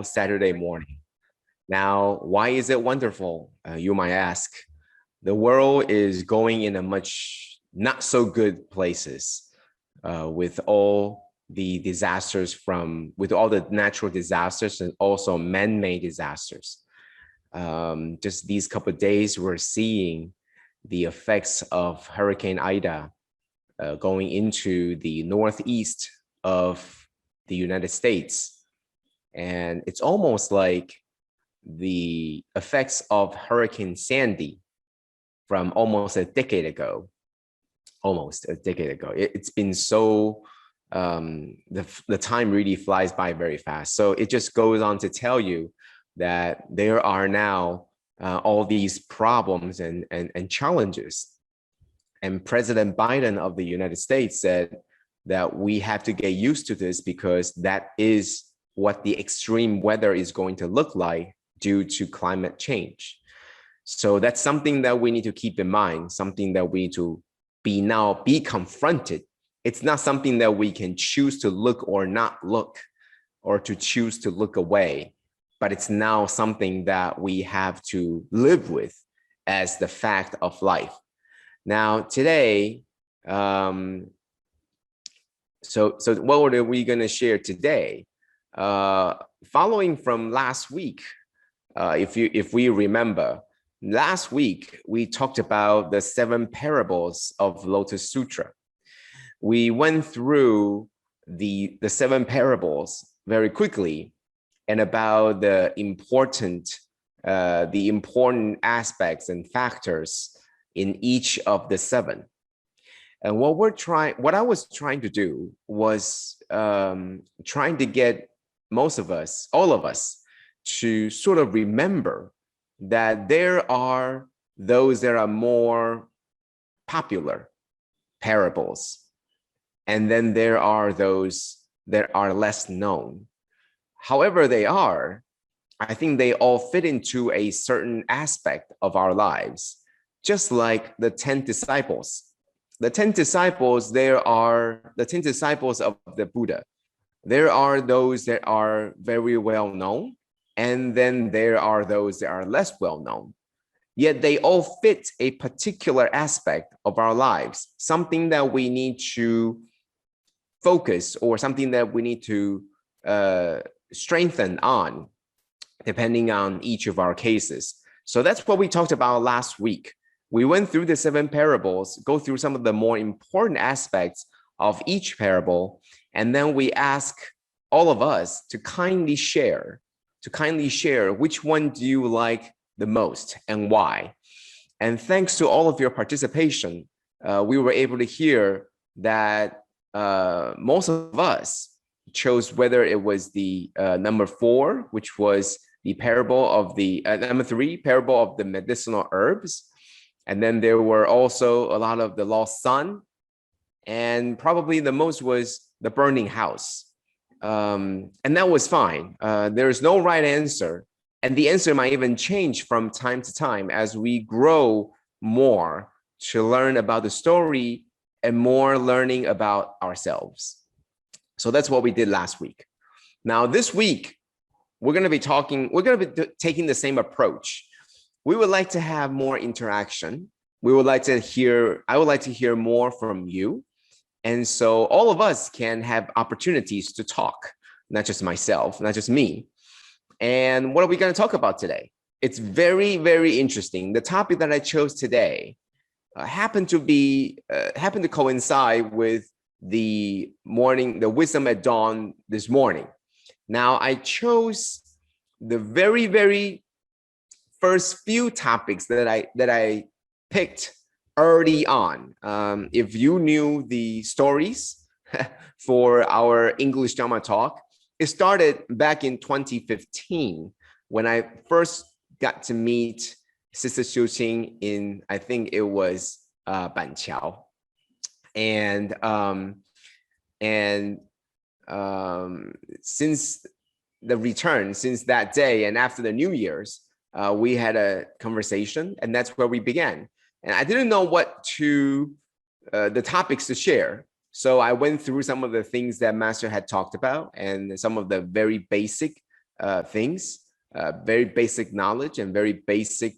Saturday morning. Now, why is it wonderful? You might ask. The world is going in a much not so good places with all the disasters with all the natural disasters and also man-made disasters. Just these couple of days, we're seeing the effects of Hurricane Ida going into the northeast of the United States. And it's almost like the effects of Hurricane Sandy from almost a decade ago. It's been so, the time really flies by very fast. So it just goes on to tell you that there are now all these problems and challenges. And President Biden of the United States said that we have to get used to this because that is what the extreme weather is going to look like due to climate change. So that's something that we need to keep in mind, something that we need to be confronted. It's not something that we can choose to look or not look, or to choose to look away, but it's now something that we have to live with as the fact of life. Now, today, so what are we going to share today? Following from last week, if we remember, last week we talked about the 7 parables of Lotus Sutra. We went through the 7 parables very quickly and about the important aspects and factors in each of the 7. And what I was trying to do was trying to get all of us, to sort of remember that there are those that are more popular parables, and then there are those that are less known. However they are, I think they all fit into a certain aspect of our lives, just like the 10 disciples. The 10 disciples, there are the 10 disciples of the Buddha. There are those that are very well known, and then there are those that are less well known. Yet they all fit a particular aspect of our lives, something that we need to focus or something that we need to strengthen on, depending on each of our cases. So that's what we talked about last week. We went through the 7 parables, go through some of the more important aspects of each parable, and then we ask all of us to kindly share which one do you like the most and why. And thanks to all of your participation, we were able to hear that most of us chose whether it was the number 4, which was the parable of the number 3, parable of the medicinal herbs. And then there were also a lot of the lost son, and probably the most was the burning house. And that was fine. There is no right answer. And the answer might even change from time to time as we grow more to learn about the story and more learning about ourselves. So that's what we did last week. Now, this week, we're going to be taking the same approach. We would like to have more interaction. I would like to hear more from you. And so all of us can have opportunities to talk, not just myself, not just me. And what are we going to talk about today? It's very, very interesting. The topic that I chose today happened to coincide with the wisdom at dawn this morning. Now, I chose the very, very first few topics that I picked early on. If you knew the stories for our English Dharma talk, it started back in 2015 when I first got to meet Sister Tzu Chi in, I think it was Banqiao. And since that day and after the New Year's, we had a conversation, and that's where we began. And I didn't know the topics to share. So I went through some of the things that Master had talked about and some of the very basic things, very basic knowledge and very basic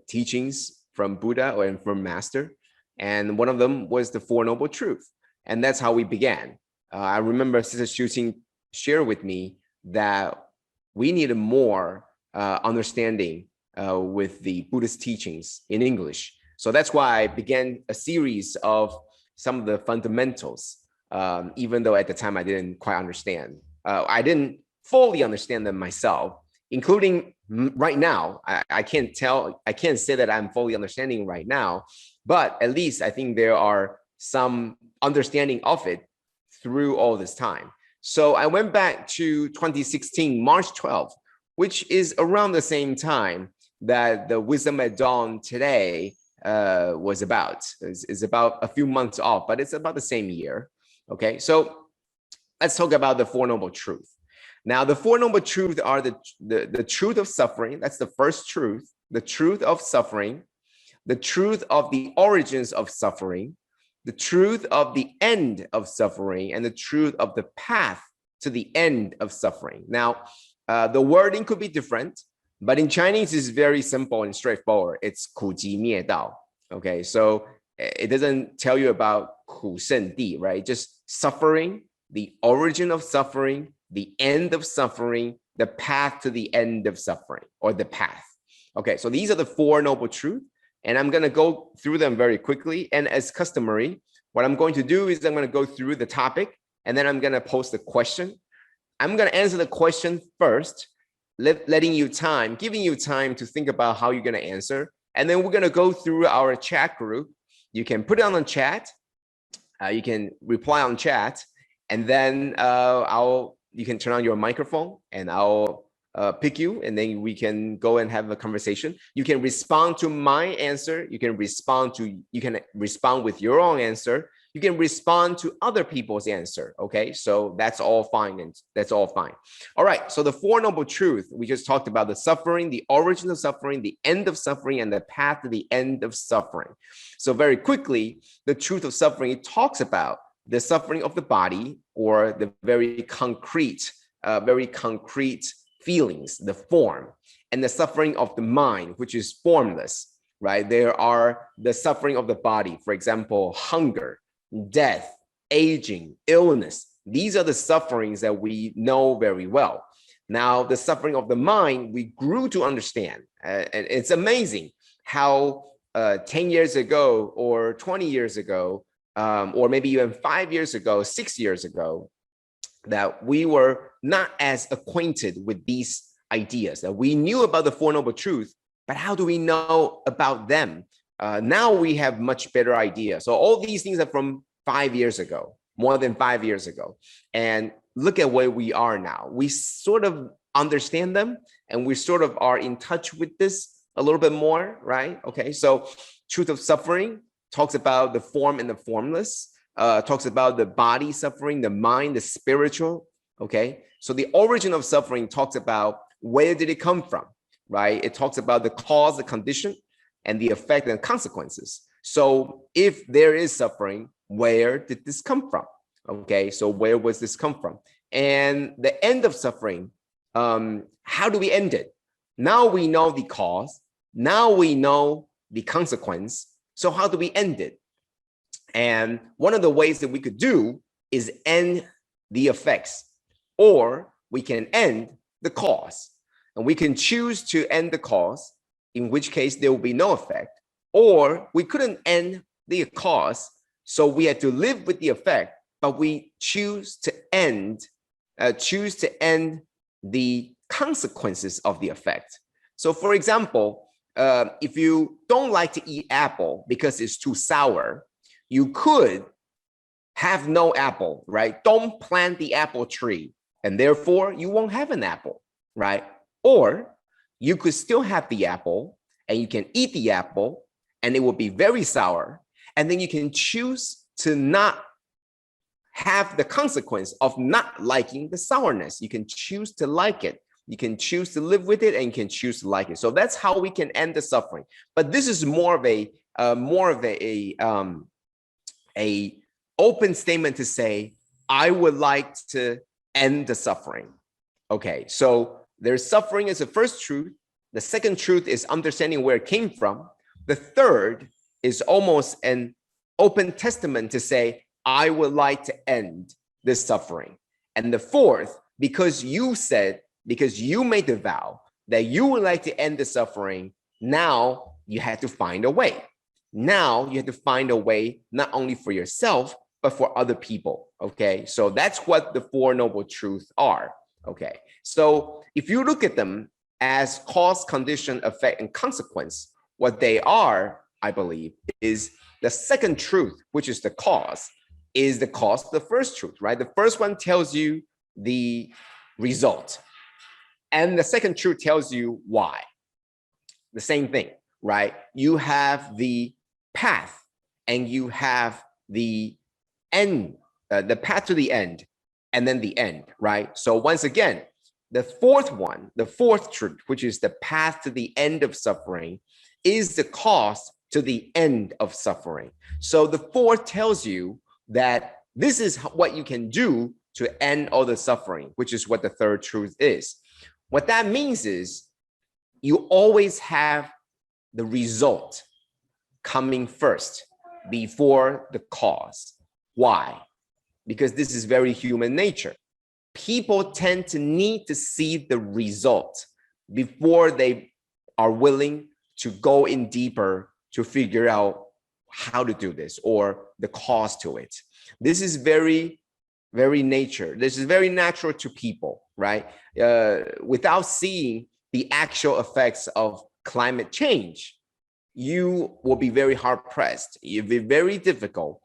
teachings from Buddha or from Master. And one of them was the Four Noble Truths. And that's how we began. I remember Sister Shu shared with me that we needed more understanding with the Buddhist teachings in English. So that's why I began a series of some of the fundamentals, even though at the time I didn't quite understand. I didn't fully understand them myself, including right now. I can't say that I'm fully understanding right now, but at least I think there are some understanding of it through all this time. So I went back to 2016, March 12th, which is around the same time that the Wisdom at Dawn today was about. It's about a few months off, but it's about the same year. Okay, so let's talk about the Four Noble Truths. Now, the Four Noble Truths are the truth of suffering. That's the first truth, the truth of suffering, the truth of the origins of suffering, the truth of the end of suffering, and the truth of the path to the end of suffering. Now, the wording could be different, but in Chinese, it's very simple and straightforward. It's 苦集灭道. Okay, so it doesn't tell you about 苦圣地, right? Just suffering, the origin of suffering, the end of suffering, the path to the end of suffering, or the path. Okay, so these are the Four Noble Truths. And I'm going to go through them very quickly. And as customary, what I'm going to do is I'm going to go through the topic, and then I'm going to post a question. I'm going to answer the question first, giving you time to think about how you're going to answer. And then we're going to go through our chat group. You can put it on the chat. You can reply on chat. And then you can turn on your microphone, and I'll pick you, and then we can go and have a conversation. You can respond to my answer. You can respond with your own answer. You can respond to other people's answer. Okay, so that's all fine, and that's all fine. All right, so the Four Noble Truths, we just talked about the suffering, the origin of suffering, the end of suffering, and the path to the end of suffering. So very quickly, the truth of suffering, it talks about the suffering of the body, or the very concrete feelings, the form, and the suffering of the mind, which is formless, right? There are the suffering of the body, for example, hunger, death, aging, illness. These are the sufferings that we know very well. Now, the suffering of the mind, we grew to understand. And it's amazing how 10 years ago or 20 years ago, or maybe even 5 years ago, 6 years ago, that we were not as acquainted with these ideas, that we knew about the Four Noble Truths, but how do we know about them? Now we have much better idea. So all these things are from 5 years ago, more than 5 years ago. And look at where we are now. We sort of understand them, and we sort of are in touch with this a little bit more, right? Okay, so truth of suffering talks about the form and the formless. Talks about the body suffering, the mind, the spiritual. Okay, so the origin of suffering talks about where did it come from, right? It talks about the cause, the condition, and the effect and consequences. So if there is suffering, where did this come from? Okay, so where was this come from? And the end of suffering, how do we end it? Now we know the cause. Now we know the consequence. So how do we end it? And one of the ways that we could do is end the effects, or we can end the cause. And we can choose to end the cause, in which case there will be no effect, or we couldn't end the cause, so we had to live with the effect, but we choose to end the consequences of the effect. So for example, if you don't like to eat apple because it's too sour, you could have no apple, right? Don't plant the apple tree, and therefore you won't have an apple, right? Or you could still have the apple, and you can eat the apple, and it will be very sour. And then you can choose to not have the consequence of not liking the sourness. You can choose to like it. You can choose to live with it, and you can choose to like it. So that's how we can end the suffering. But this is more of a open statement to say, I would like to end the suffering. Okay, so there's suffering is the first truth. The second truth is understanding where it came from. The third is almost an open testament to say, I would like to end this suffering. And the fourth, because you made the vow that you would like to end the suffering, now you had to find a way. Now you have to find a way, not only for yourself, but for other people. Okay, so that's what the Four Noble Truths are. Okay, so if you look at them as cause, condition, effect, and consequence, what they are, I believe, is the second truth, which is the cause of the first truth, right? The first one tells you the result, and the second truth tells you why. The same thing, right? You have the path, and you have the end, the path to the end, and then the end, right? So once again, the fourth truth, which is the path to the end of suffering, is the cause to the end of suffering. So the fourth tells you that this is what you can do to end all the suffering, which is what the third truth is. What that means is you always have the result coming first before the cause. Why? Because this is very human nature. People tend to need to see the result before they are willing to go in deeper to figure out how to do this or the cause to it. This is very, very nature. This is very natural to people, right? Without seeing the actual effects of climate change, you will be very hard pressed. It'll be very difficult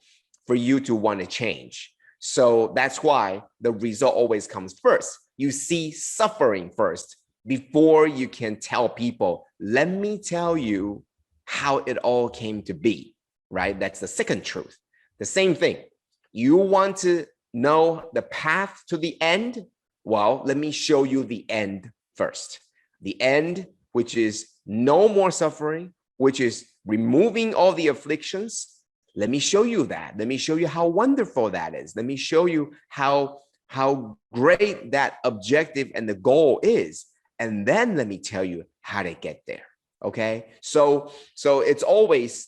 for you to want to change. So that's why the result always comes first. You see suffering first before you can tell people, let me tell you how it all came to be, right? That's the second truth. The same thing. You want to know the path to the end? Well, let me show you the end first. The end, which is no more suffering, which is removing all the afflictions. Let me show you that. Let me show you how wonderful that is. Let me show you how great that objective and the goal is. And then let me tell you how to get there. Okay. So it's always,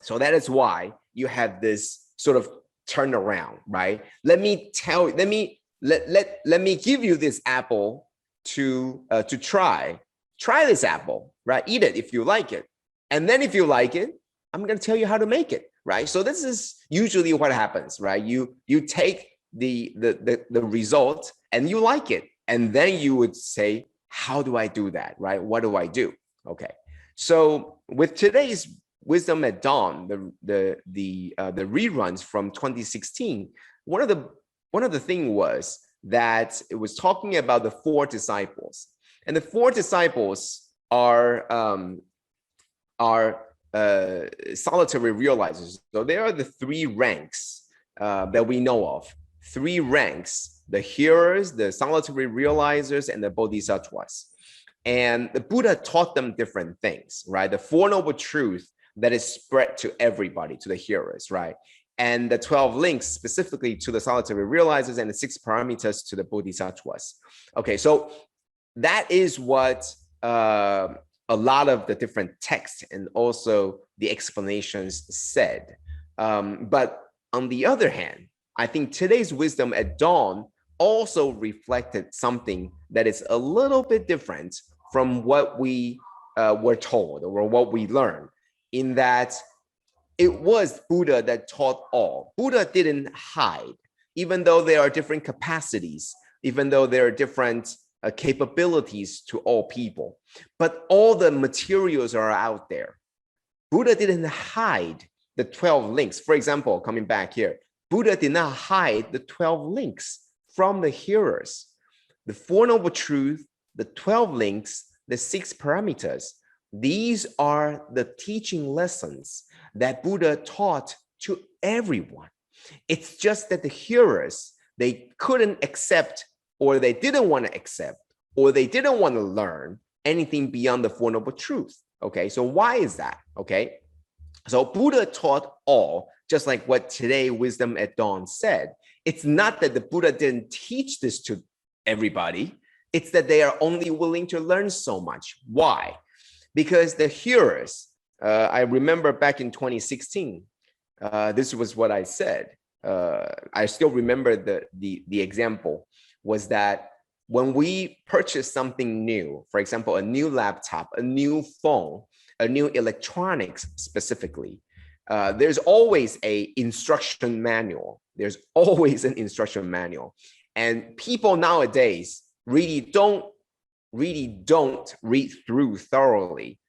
so that is why you have this sort of turnaround, right? Let me give you this apple to try. Try this apple, right? Eat it if you like it. And then if you like it, I'm going to tell you how to make it, right? So this is usually what happens, right? You take the result and you like it. And then you would say, how do I do that, right? What do I do? Okay. So with today's Wisdom at Dawn, the reruns from 2016, one of the thing was that it was talking about the four disciples, and the four disciples are solitary realizers. So they are the three ranks that we know of. Three ranks: the hearers, the solitary realizers, and the Bodhisattvas. And the Buddha taught them different things, right? The Four Noble Truths that is spread to everybody, to the hearers, right? And the 12 links specifically to the solitary realizers, and the 6 parameters to the Bodhisattvas. Okay, so that is what a lot of the different texts and also the explanations said. But on the other hand, I think today's Wisdom at Dawn also reflected something that is a little bit different from what we were told or what we learned, in that it was Buddha that taught all. Buddha didn't hide, even though there are different capacities, even though there are different capabilities to all people, but all the materials are out there. Buddha didn't hide the 12 links. For example, coming back here, Buddha did not hide the 12 links from the hearers. The Four Noble Truths, the 12 links, the 6 parameters, these are the teaching lessons that Buddha taught to everyone. It's just that the hearers, they couldn't accept, or they didn't want to accept, or they didn't want to learn anything beyond the Four Noble Truths. Okay, so why is that? Okay, so Buddha taught all, just like what today Wisdom at Dawn said. It's not that the Buddha didn't teach this to everybody. It's that they are only willing to learn so much. Why? Because the hearers, I remember back in 2016, this was what I said. I still remember the example was that when we purchase something new, for example, a new laptop, a new phone, a new electronics specifically, there's always a instruction manual. There's always an instruction manual. And people nowadays really don't read through thoroughly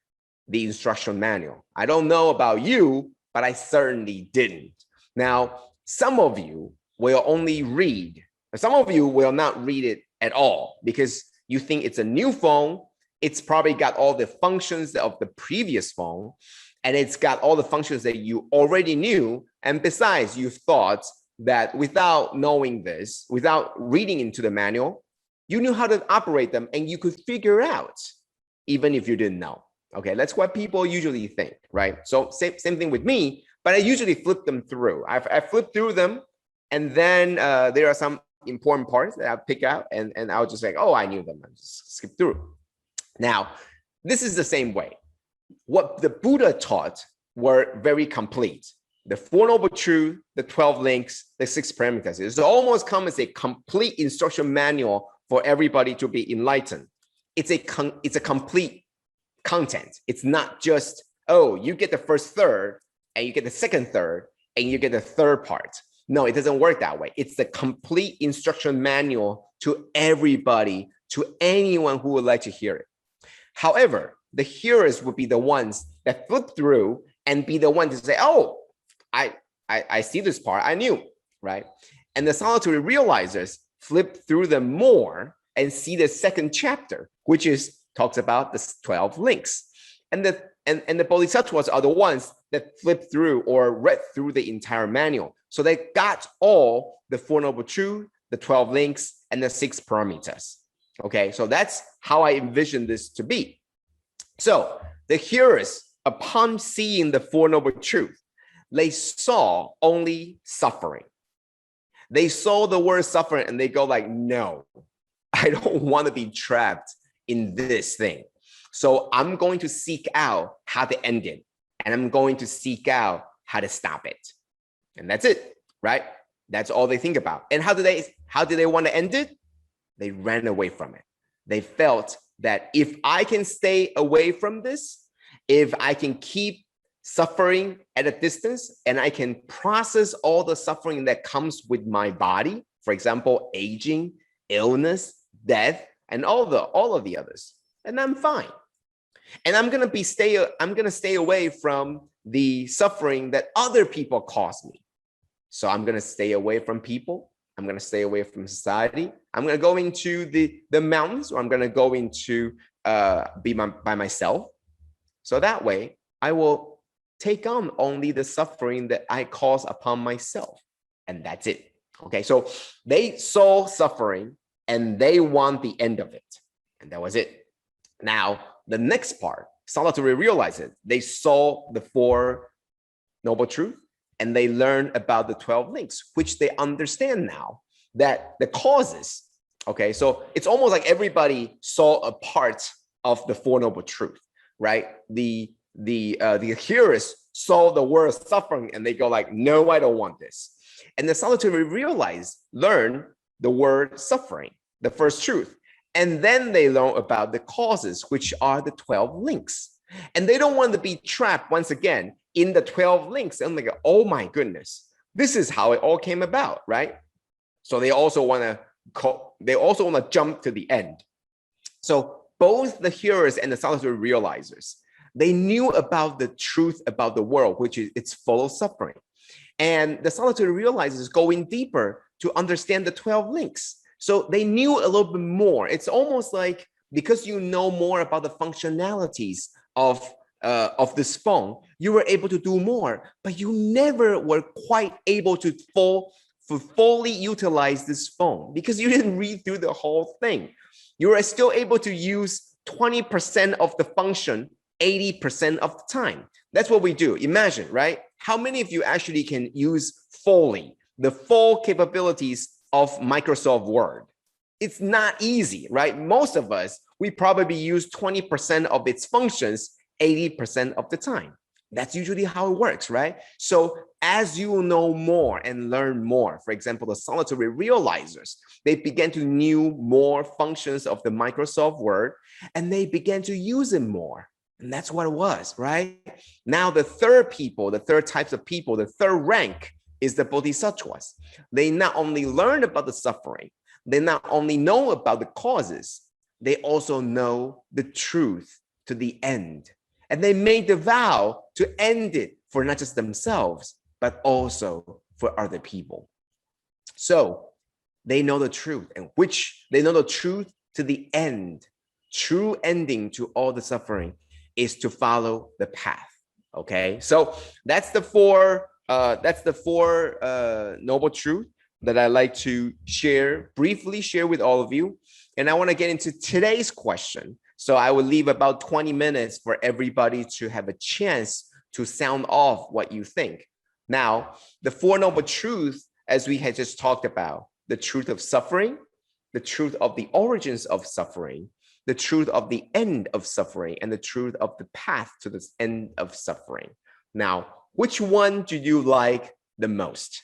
the instruction manual. I don't know about you, but I certainly didn't. Now, some of you will only read, some of you will not read it at all because you think it's a new phone. It's probably got all the functions of the previous phone, and it's got all the functions that you already knew. And besides, you thought that without knowing this, without reading into the manual, you knew how to operate them and you could figure out, even if you didn't know. Okay, that's what people usually think, right? So same thing with me, but I usually flip them through. I flip through them, and then there are some important parts that I pick out, and I'll just say, oh, I knew them. I just skip through. Now, this is the same way. What the Buddha taught were very complete. The Four Noble Truths, the 12 links, the 6 parameters. It's almost come as a complete instruction manual for everybody to be enlightened. It's a complete content. It's not just, oh, you get the first third and you get the second third and you get the third part. No, it doesn't work that way. It's the complete instruction manual to everybody, to anyone who would like to hear it. However, the hearers would be the ones that flip through and be the ones to say, oh, I see this part, I knew, right? And the solitary realizers flip through them more and see the second chapter, which talks about the 12 links. And the Bodhisattvas are the ones that flip through or read through the entire manual. So they got all the Four Noble Truths, the 12 links, and the 6 parameters. Okay, so that's how I envision this to be. So the hearers, upon seeing the Four Noble Truths, they saw only suffering. They saw the word suffering and they go like, no, I don't want to be trapped in this thing. So I'm going to seek out how to end it. And I'm going to seek out how to stop it. And that's it, right? That's all they think about. And how do they want to end it? They ran away from it. They felt that if I can stay away from this, if I can keep suffering at a distance and I can process all the suffering that comes with my body, for example, aging, illness, death, and all of the others, and I'm fine. And I'm gonna stay away from the suffering that other people cause me. So I'm gonna stay away from people. I'm gonna stay away from society. I'm gonna go into the mountains, or I'm gonna go into by myself. So that way I will take on only the suffering that I cause upon myself. And that's it. Okay, so they saw suffering and they want the end of it. And that was it. Now, the next part, solitary realizes they saw the Four Noble Truths and they learned about the 12 links, which they understand now that the causes, okay, so it's almost like everybody saw a part of the Four Noble Truths, right? The hearers saw the word suffering and they go like, no, I don't want this. And the solitary learn the word suffering, the first truth. And then they learn about the causes, which are the 12 links. And they don't want to be trapped once again in the 12 links. And they go, oh my goodness, this is how it all came about, right? So they also want to jump to the end. So both the hearers and the solitary realizers, they knew about the truth about the world, which is it's full of suffering. And the solitary realizers going deeper to understand the 12 links. So they knew a little bit more. It's almost like because you know more about the functionalities of this phone, you were able to do more, but you never were quite able to fully utilize this phone because you didn't read through the whole thing. You were still able to use 20% of the function 80% of the time. That's what we do. Imagine, right? How many of you actually can use fully the full capabilities of Microsoft Word? it's not easy, right? Most of us, we probably use 20% of its functions 80% of the time. That's usually how it works, right? So as you know more and learn more, for example, the solitary realizers, they began to know more functions of the Microsoft Word, and they began to use it more. And that's what it was, right? Now the third people, the third types of people, the third rank is the Bodhisattvas. They not only learn about the suffering, they not only know about the causes, they also know the truth to the end. And they made the vow to end it for not just themselves, but also for other people. So they know the truth, and which they know the truth to the end. True ending to all the suffering is to follow the path. Okay, so that's the four noble truth that I like to briefly share with all of you. And I want to get into today's question. So I will leave about 20 minutes for everybody to have a chance to sound off what you think. Now, the Four Noble Truths, as we had just talked about, the truth of suffering, the truth of the origins of suffering, the truth of the end of suffering, and the truth of the path to the end of suffering. Now, which one do you like the most?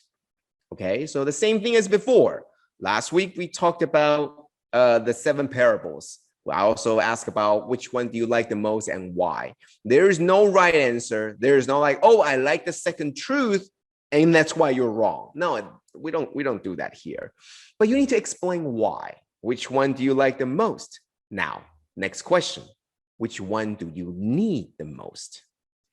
Okay, so the same thing as before. Last week, we talked about the 7 parables. I also asked about which one do you like the most and why. There is no right answer. There is no like, oh, I like the second truth, and that's why you're wrong. No, we don't do that here. But you need to explain why. Which one do you like the most? Now, next question. Which one do you need the most?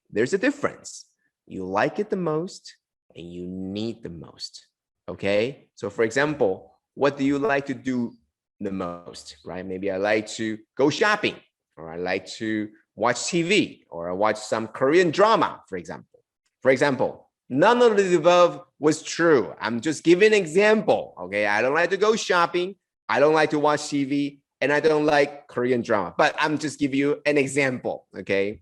There's a difference. You like it the most and you need the most. Okay? So for example, what do you like to do the most, right? Maybe I like to go shopping, or I like to watch TV, or I watch some Korean drama, for example. For example, none of the above was true. I'm just giving an example, okay? I don't like to go shopping, I don't like to watch TV, and I don't like Korean drama, but I'm just giving you an example, okay?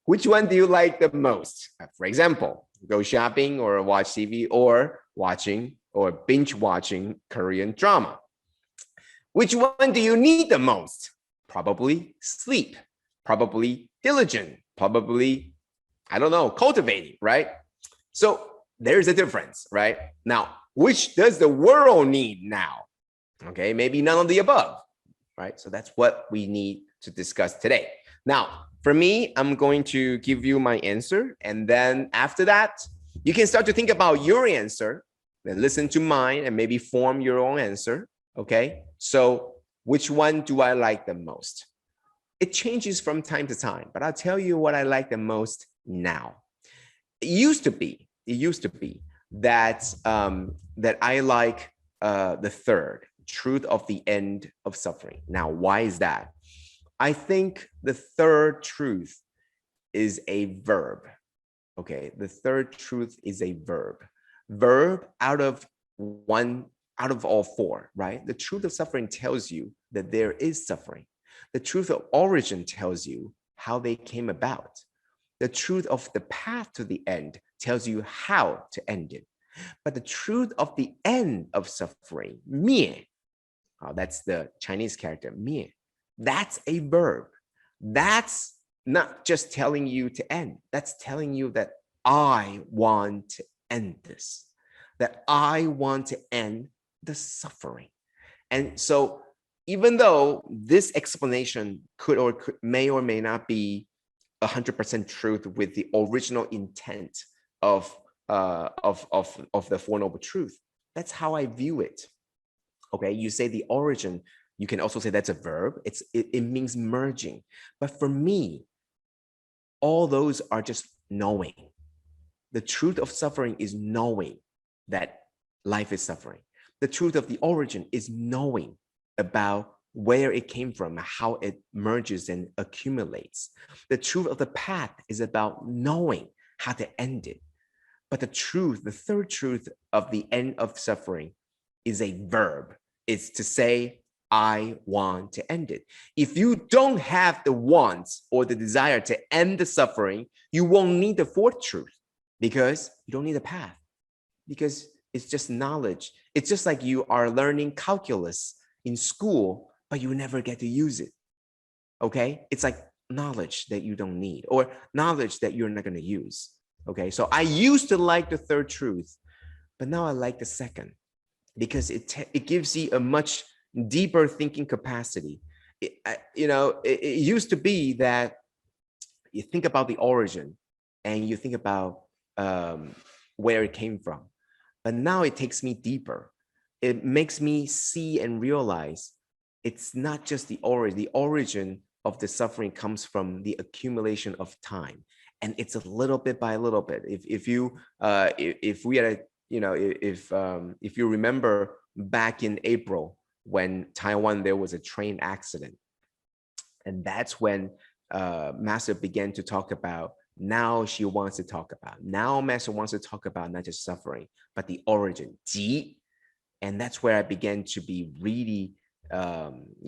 Which one do you like the most? For example, go shopping or watch TV, or watching or binge watching Korean drama. Which one do you need the most? Probably sleep, probably diligent, probably, I don't know, cultivating, right? So there's a difference, right? Now, which does the world need now? Okay, maybe none of the above, right? So that's what we need to discuss today. Now, for me, I'm going to give you my answer. And then after that, you can start to think about your answer, then listen to mine and maybe form your own answer. Okay, so which one do I like the most? It changes from time to time, but I'll tell you what I like the most now. It used to be that that I like the third truth of the end of suffering. Now, why is that? I think the third truth is a verb. Okay, the third truth is a verb out of all 4, right? The truth of suffering tells you that there is suffering. The truth of origin tells you how they came about. The truth of the path to the end tells you how to end it. But the truth of the end of suffering, 灭, that's the Chinese character, 灭, that's a verb. That's not just telling you to end. That's telling you that I want to end this, that I want to end the suffering. And so even though this explanation may or may not be 100% truth with the original intent of the Four Noble Truths, that's how I view it. Okay, you say the origin, you can also say that's a verb. It means merging. But for me, all those are just knowing. The truth of suffering is knowing that life is suffering. The truth of the origin is knowing about where it came from, how it merges and accumulates. The truth of the path is about knowing how to end it. But the truth, the third truth of the end of suffering is a verb. It's to say, I want to end it. If you don't have the want or the desire to end the suffering, you won't need the fourth truth, because you don't need a path, because it's just knowledge. It's just like you are learning calculus in school, but you never get to use it. Okay, it's like knowledge that you don't need, or knowledge that you're not going to use. Okay, so I used to like the third truth, but now I like the second, because it gives you a much deeper thinking capacity. It used to be that you think about the origin and you think about where it came from, but now it takes me deeper. It makes me see and realize it's not just the origin. The origin of the suffering comes from the accumulation of time, and it's a little bit by a little bit. If you remember back in April when Taiwan, there was a train accident, and that's when Master began to talk about. Now Master wants to talk about not just suffering, but the origin, Ji. And that's where I began to be really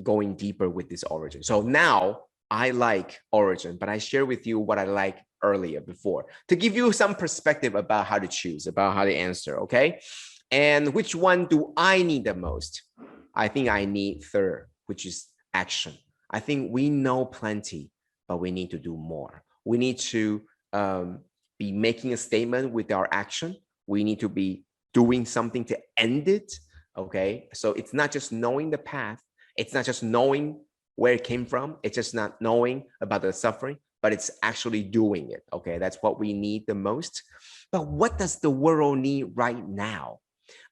going deeper with this origin. So now I like origin, but I share with you what I like earlier before to give you some perspective about how to choose, about how to answer, okay? And which one do I need the most? I think I need third, which is action. I think we know plenty, but we need to do more. We need to be making a statement with our action. We need to be doing something to end it. Okay, so it's not just knowing the path. It's not just knowing where it came from. It's just not knowing about the suffering, but it's actually doing it. Okay, that's what we need the most. But what does the world need right now?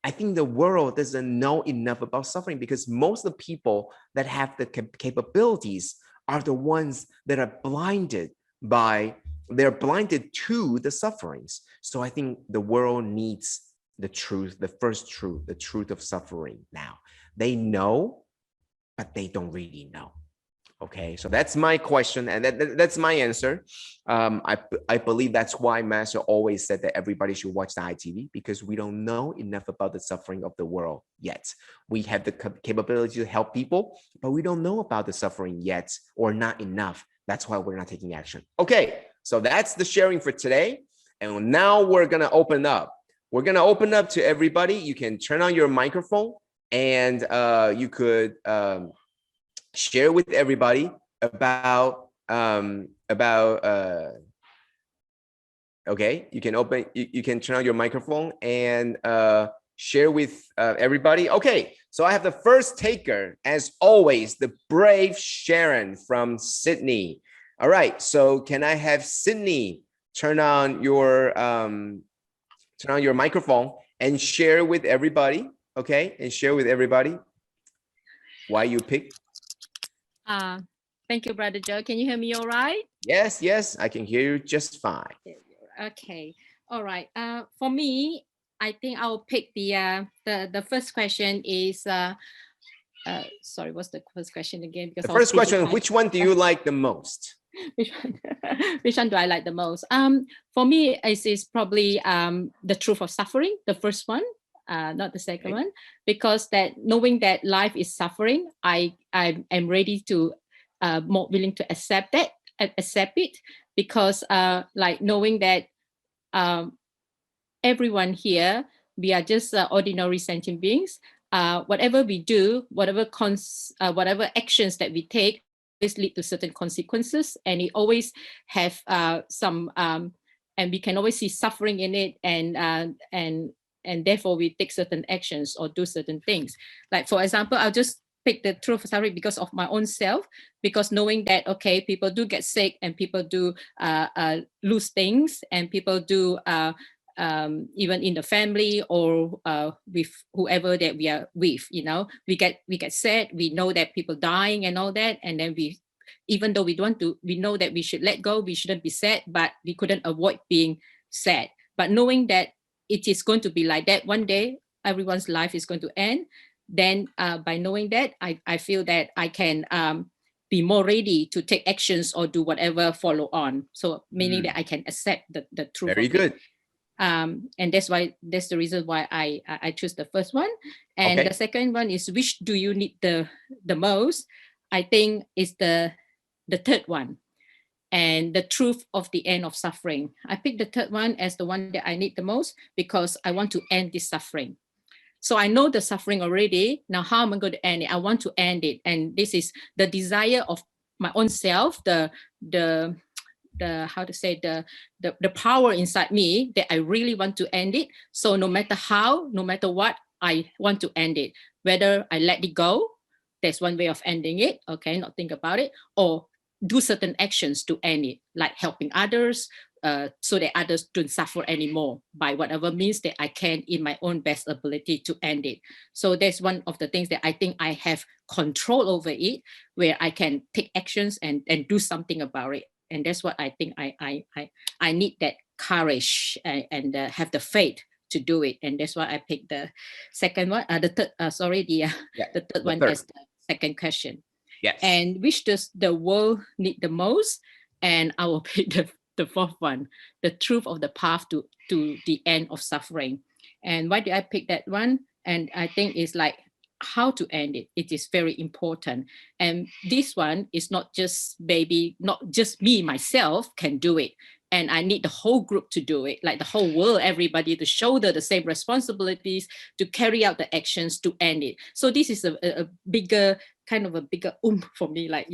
I think the world doesn't know enough about suffering, because most of the people that have the capabilities are the ones that are blinded to the sufferings. So I think the world needs the truth, the first truth, the truth of suffering now. They know, but they don't really know. Okay, so that's my question, and that's my answer. I believe that's why Master always said that everybody should watch the ITV, because we don't know enough about the suffering of the world yet. We have the capability to help people, but we don't know about the suffering yet, or not enough. That's why we're not taking action. Okay, so that's the sharing for today. And now we're gonna open up. We're gonna open up to everybody. You can turn on your microphone, and you could share with everybody about okay, you can turn on your microphone and share with everybody. Okay, so I have the first taker, as always, the brave Sharon from Sydney. All right, so can I have Sydney turn on your microphone and share with everybody? Okay, and share with everybody why you picked. Thank you, Brother Joe. Can you hear me all right? Yes, I can hear you just fine. Okay, all right. For me, I think I'll pick the first question is, sorry, what's the first question again? Because the first question, which one do you like the most? Which one do I like the most? For me, it's probably the truth of suffering, the first one. Not the second one, because that knowing that life is suffering, I am ready to more willing to accept it, because like knowing that everyone here, we are just ordinary sentient beings. Whatever we do, whatever actions that we take, always lead to certain consequences, and it always have some and we can always see suffering in it, and therefore we take certain actions or do certain things. Like, for example, I'll just pick the truth of suffering because of my own self, because knowing that, okay, people do get sick, and people do lose things, and people do even in the family or with whoever that we are with, we get sad, we know that people dying and all that, and then even though we know that we should let go, we shouldn't be sad, but we couldn't avoid being sad. But knowing that it is going to be like that one day, everyone's life is going to end, then by knowing that, I feel that I can be more ready to take actions or do whatever follow on. So meaning that I can accept the truth. Very good. And that's the reason why I choose the first one. And the second one is, which do you need the most? I think is the third one, and the truth of the end of suffering. I picked the third one as the one that I need the most, because I want to end this suffering. So I know the suffering already. Now, how am I going to end it? I want to end it. And this is the desire of my own self, the how to say, the power inside me that I really want to end it. So no matter how, no matter what, I want to end it. Whether I let it go, that's one way of ending it, okay, not think about it, or do certain actions to end it, like helping others, so that others don't suffer anymore by whatever means that I can in my own best ability to end it. So that's one of the things that I think I have control over it, where I can take actions and do something about it. And that's what I think I need, that courage and have the faith to do it. And that's why I picked the second one, the third, the third one as the second question. Yes. And which does the world need the most? And I will pick the fourth one, the truth of the path to the end of suffering. And why did I pick that one? And I think it's like how to end it. It is very important. And this one is not just not just me, myself can do it. And I need the whole group to do it, like the whole world, everybody to shoulder the same responsibilities to carry out the actions to end it. So this is a bigger, kind of a bigger for me, like,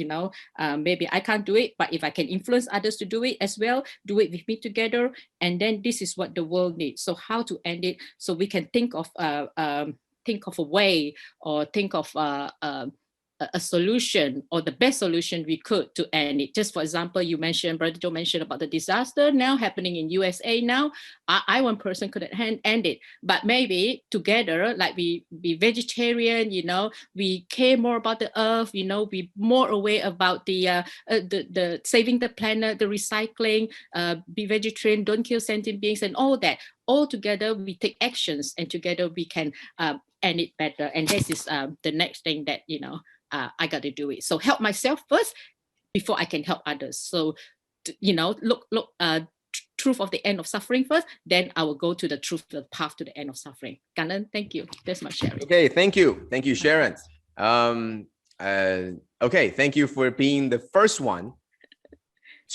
maybe I can't do it, but if I can influence others to do it as well, do it with me together. And then this is what the world needs. So how to end it? So we can think of a way, or think of a solution, or the best solution we could to end it. Just for example, Brother Joe mentioned about the disaster now happening in USA now. I one person couldn't end it, but maybe together, like we be vegetarian, we care more about the earth, be more aware about the saving the planet, the recycling, be vegetarian, don't kill sentient beings, and all that. All together, we take actions, and together we can end it better. And this is the next thing that I got to do it. So help myself first before I can help others. So look truth of the end of suffering first, then I will go to the truth of the path to the end of suffering. Kanan, thank you. That's my sharing. Okay, thank you, Sharon. Okay, thank you for being the first one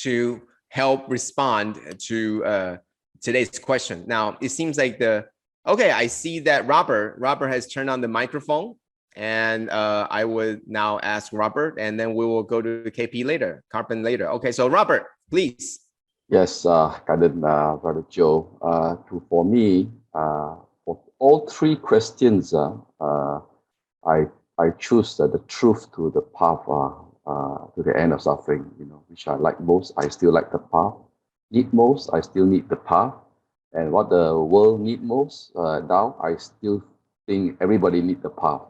to help respond to today's question. Now it seems like I see that Robert has turned on the microphone. And I would now ask Robert, and then we will go to KP later, Carpen later. Okay, so Robert, please. Yes, Brother Joe. For me, for all three questions, I choose the truth to the path to the end of suffering. Which I like most. I still like the path. Need most, I still need the path. And what the world need most now, I still think everybody need the path.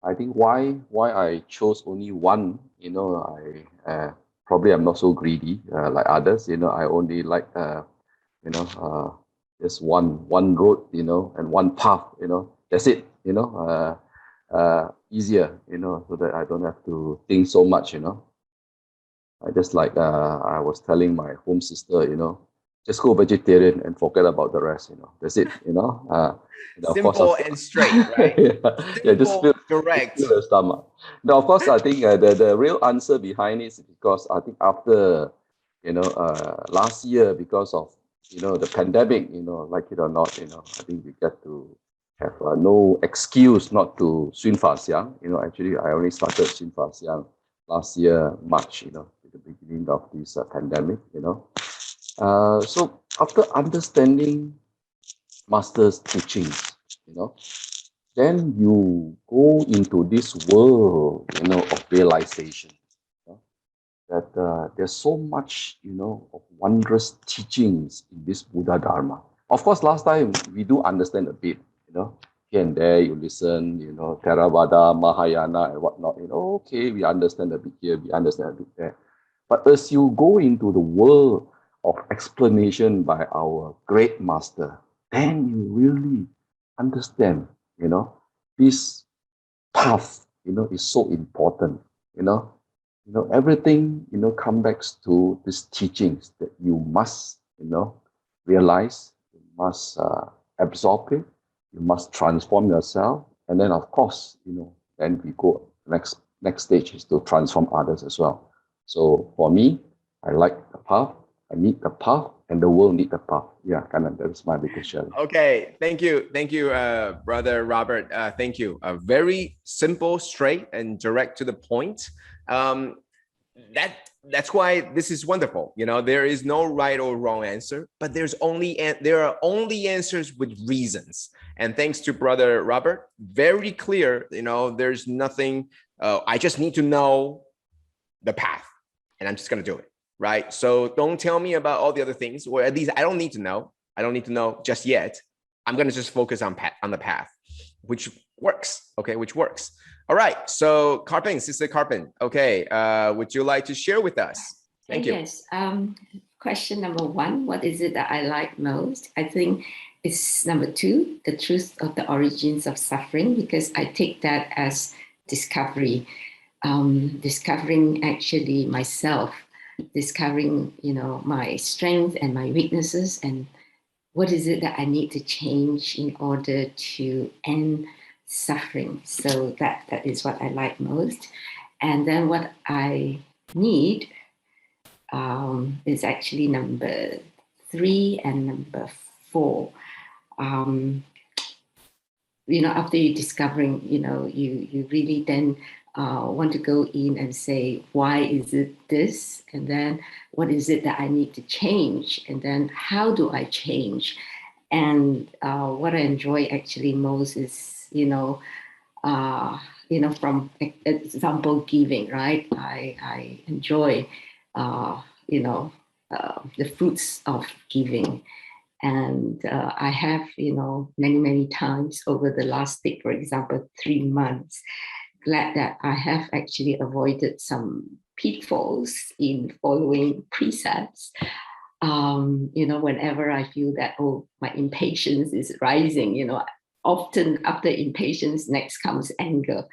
I think why I chose only one, I probably I'm not so greedy like others, I only like just one road, and one path, that's it, easier, so that I don't have to think so much, I just like I was telling my home sister, just go vegetarian and forget about the rest, that's it, Simple and straight, right? Yeah, just feel direct. Just feel the stomach. Now, of course, I think the real answer behind it is because I think after, last year, because of, the pandemic, like it or not, I think we get to have no excuse not to Xun Fa Xiang. Actually, I only started Xun Fa Xiang last year, March, at the beginning of this pandemic, So after understanding Master's teachings, then you go into this world, of realization. That there's so much, of wondrous teachings in this Buddha Dharma. Of course, last time we do understand a bit, here and there you listen, Theravada, Mahayana, and whatnot. Okay, we understand a bit here, we understand a bit there. But as you go into the world of explanation by our great master, then you really understand, this path, is so important, everything, come back to these teachings that you must, realize, you must absorb it, you must transform yourself. And then, of course, then we go, next stage is to transform others as well. So for me, I like the path. need the path, and the world need the path. Yeah, kind of, that's my little sharing. Okay, thank you, brother Robert. Thank you. Very simple, straight, and direct to the point. That's why this is wonderful. You know, there is no right or wrong answer, but there are only answers with reasons. And thanks to brother Robert, very clear. You know, there's nothing. I just need to know the path, and I'm just gonna do it. Right. So don't tell me about all the other things, or at least I don't need to know. I don't need to know just yet. I'm gonna just focus on the path, which works. Okay, which works. All right. So Carpen, Sister Carpen. Okay. Would you like to share with us? Thank you. Yes. Question number one, what is it that I like most? I think it's number two, the truth of the origins of suffering, because I take that as discovery, discovering actually myself, discovering, you know, my strengths and my weaknesses, and what is it that I need to change in order to end suffering. So that is what I like most. And then what I need is actually number 3 and number 4. You know, after you discovering, you know, you really then want to go in and say, why is it this? And then what is it that I need to change? And then how do I change? And what I enjoy actually most is, you know, from example giving, right? I enjoy, you know, the fruits of giving. And I have, you know, many times over the last, for example, 3 months, glad that I have actually avoided some pitfalls in following precepts. You know, whenever I feel that, oh, my impatience is rising, you know, often after impatience, next comes anger.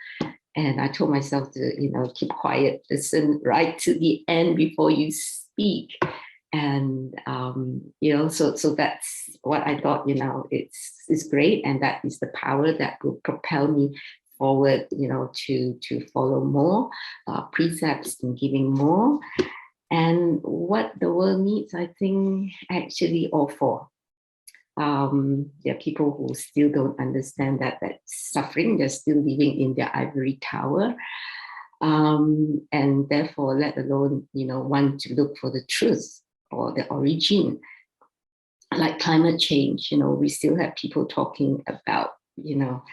And I told myself to, you know, keep quiet, listen right to the end before you speak. And, you know, so that's what I thought, you know, it's great. And that is the power that will propel me forward, you know, to follow more precepts and giving more. And what the world needs, I think, actually all 4. There are people who still don't understand that suffering, they're still living in their ivory tower. And therefore, let alone, you know, want to look for the truth or the origin. Like climate change, you know, we still have people talking about, you know,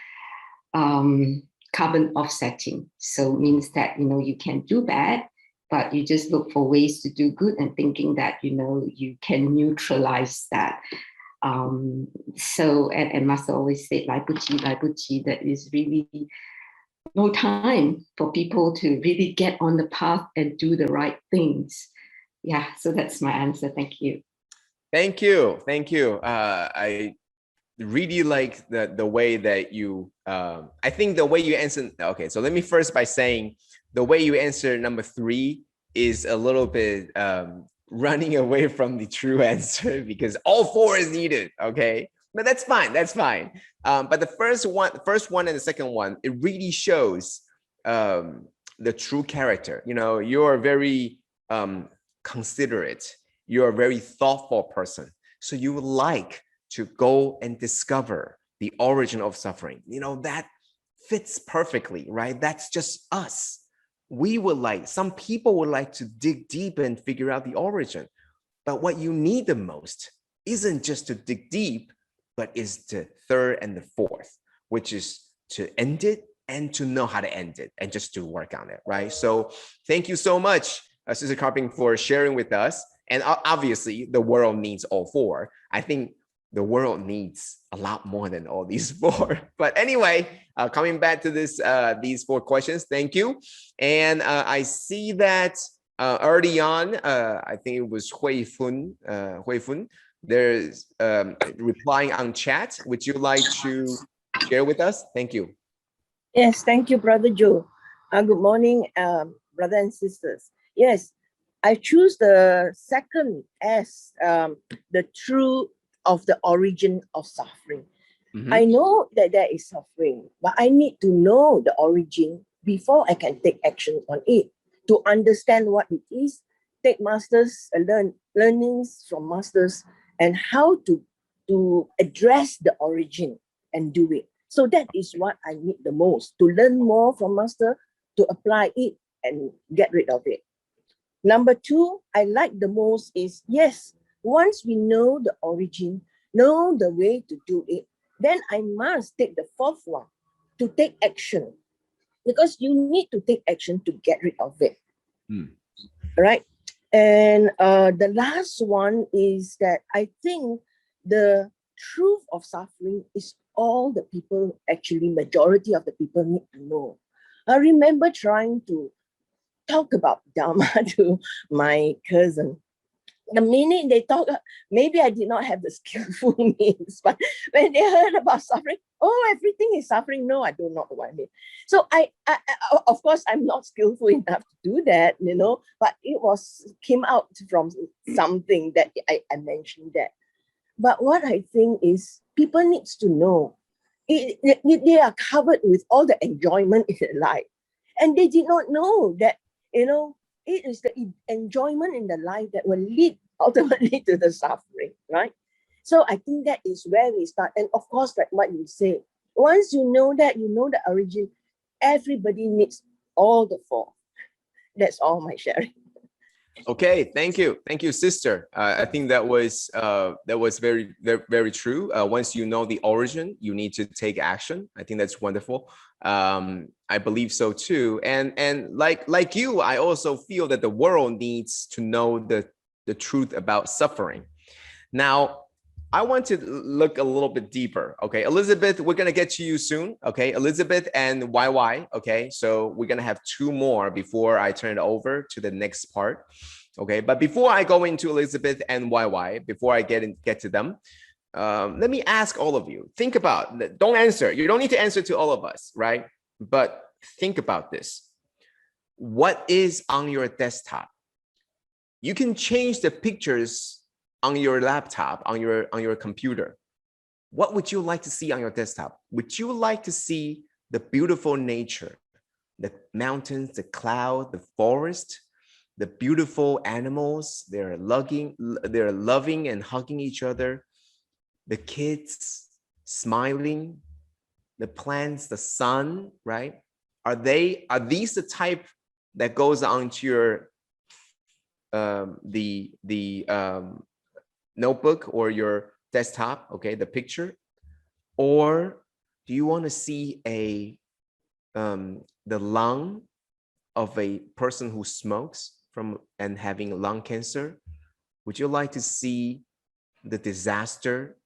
carbon offsetting. So it means that, you know, you can do bad, but you just look for ways to do good and thinking that, you know, you can neutralize that. So, and Master always said, Lai Buchi, that is really no time for people to really get on the path and do the right things. Yeah, so that's my answer. Thank you. Thank you. Thank you. I really like the way that you, I think the way you answer. Okay, so let me first by saying the way you answer number 3 is a little bit running away from the true answer because all 4 is needed. Okay, but that's fine. That's fine. But the first one and the second one, it really shows the true character. You know, you're very considerate. You're a very thoughtful person. So you would like to go and discover the origin of suffering. You know, that fits perfectly, right? That's just us. We would like, some people would like to dig deep and figure out the origin. But what you need the most isn't just to dig deep, but is the 3rd and the 4th, which is to end it and to know how to end it and just to work on it, right? So thank you so much, Sister Carping, for sharing with us. And obviously, the world needs all 4. I think the world needs a lot more than all these 4. But anyway, coming back to these 4 questions, thank you. And I see that early on, I think it was Hui Fun, there's replying on chat. Would you like to share with us? Thank you. Yes, thank you, Brother Joe. Good morning, brothers and sisters. Yes, I choose the second as the truth of the origin of suffering. I know that there is suffering, but I need to know the origin before I can take action on it to understand what it is take masters, learnings from masters, and how to address the origin and do it. So that is what I need the most, to learn more from master, to apply it and get rid of it. Number two, I like the most is, yes, once we know the origin, know the way to do it, then I must take the fourth one, to take action. Because you need to take action to get rid of it. Right? And the last one is that I think the truth of suffering is all the people, actually majority of the people need to know. I remember trying to talk about Dharma to my cousin. The minute they talk, maybe I did not have the skillful means, but when they heard about suffering, oh, everything is suffering. No, I do not know what I mean. So I of course, I'm not skillful enough to do that, but it came out from something that I mentioned that. But what I think is people needs to know, they are covered with all the enjoyment in their life. And they did not know that, it is the enjoyment in the life that will lead ultimately to the suffering, right? So I think that is where we start. And of course, like what you say, once you know that, you know the origin, everybody needs all the four. That's all my sharing. Okay, thank you, sister. I think that was very, very, very true. Once you know the origin, you need to take action. I think that's wonderful. I believe so too. And like you, I also feel that the world needs to know the truth about suffering. Now, I want to look a little bit deeper. Okay, Elizabeth, we're gonna get to you soon. Okay, Elizabeth and YY. Okay, so we're gonna have two more before I turn it over to the next part. Okay, but before I go into Elizabeth and YY, before I get to them, let me ask all of you. Think about. Don't answer. You don't need to answer to all of us, right? But think about this. What is on your desktop? You can change the pictures on your laptop, on your computer. What would you like to see on your desktop? Would you like to see the beautiful nature, the mountains, the cloud, the forest, the beautiful animals? They're loving and hugging each other. The kids smiling, the plants, the sun, right? Are these the type that goes onto your notebook or your desktop, okay, the picture? Or do you want to see the lung of a person who smokes and having lung cancer? Would you like to see the disaster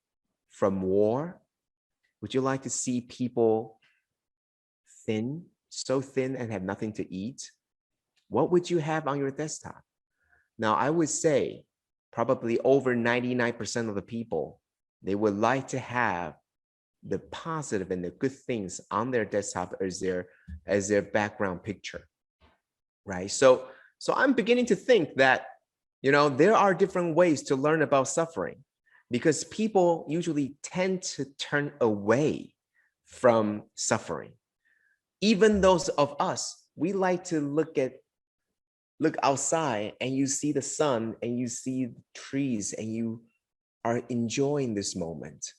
from war? Would you like to see people thin, so thin and have nothing to eat? What would you have on your desktop? Now, I would say probably over 99% of the people, they would like to have the positive and the good things on their desktop as their background picture, right? So I'm beginning to think that, there are different ways to learn about suffering, because people usually tend to turn away from suffering. Even those of us, we like to look outside and you see the sun and you see the trees and you are enjoying this moment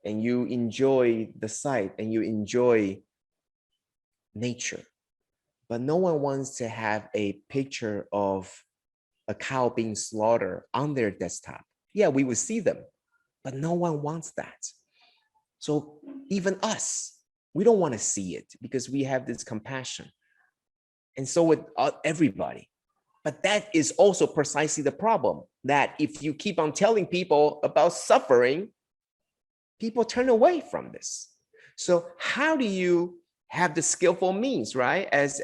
and you enjoy the sight and you enjoy nature. But no one wants to have a picture of a cow being slaughtered on their desktop. Yeah, we would see them, but no one wants that. So even us, we don't want to see it because we have this compassion. And so with everybody. But that is also precisely the problem, that if you keep on telling people about suffering, people turn away from this. So how do you have the skillful means, right? As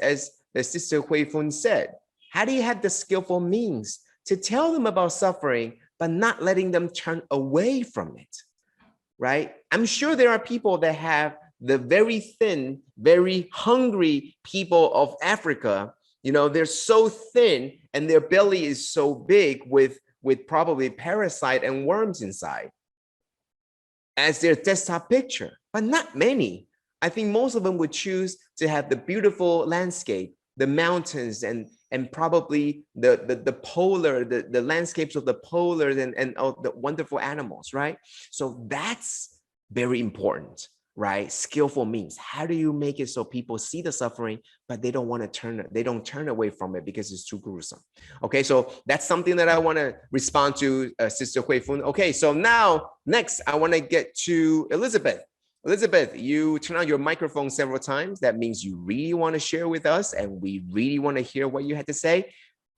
the Sister Hui Fun said, how do you have the skillful means to tell them about suffering, but not letting them turn away from it, right? I'm sure there are people that have the very thin, very hungry people of Africa. They're so thin and their belly is so big with probably parasite and worms inside as their desktop picture, but not many. I think most of them would choose to have the beautiful landscape, the mountains and probably the polar, the landscapes of the polar and all the wonderful animals, right? So that's very important, right? Skillful means. How do you make it so people see the suffering, but they don't want to turn away from it because it's too gruesome? Okay, so that's something that I want to respond to, Sister Hui Fun. Okay, so now next I want to get to Elizabeth. Elizabeth, you turn on your microphone several times. That means you really want to share with us, and we really want to hear what you had to say.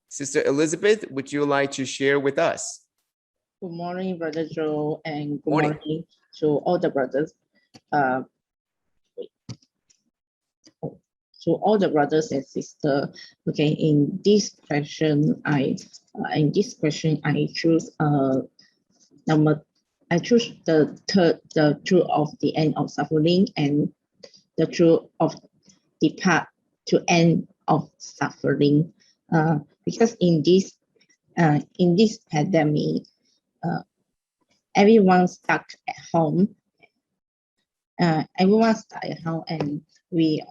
Sister Elizabeth, would you like to share with us? Good morning, Brother Joe, and good Morning. morning to all the brothers. To all the brothers and sisters. Okay, in this question, I choose the truth of the end of suffering and the truth of the path to end of suffering. Because in this pandemic, everyone's stuck at home. And we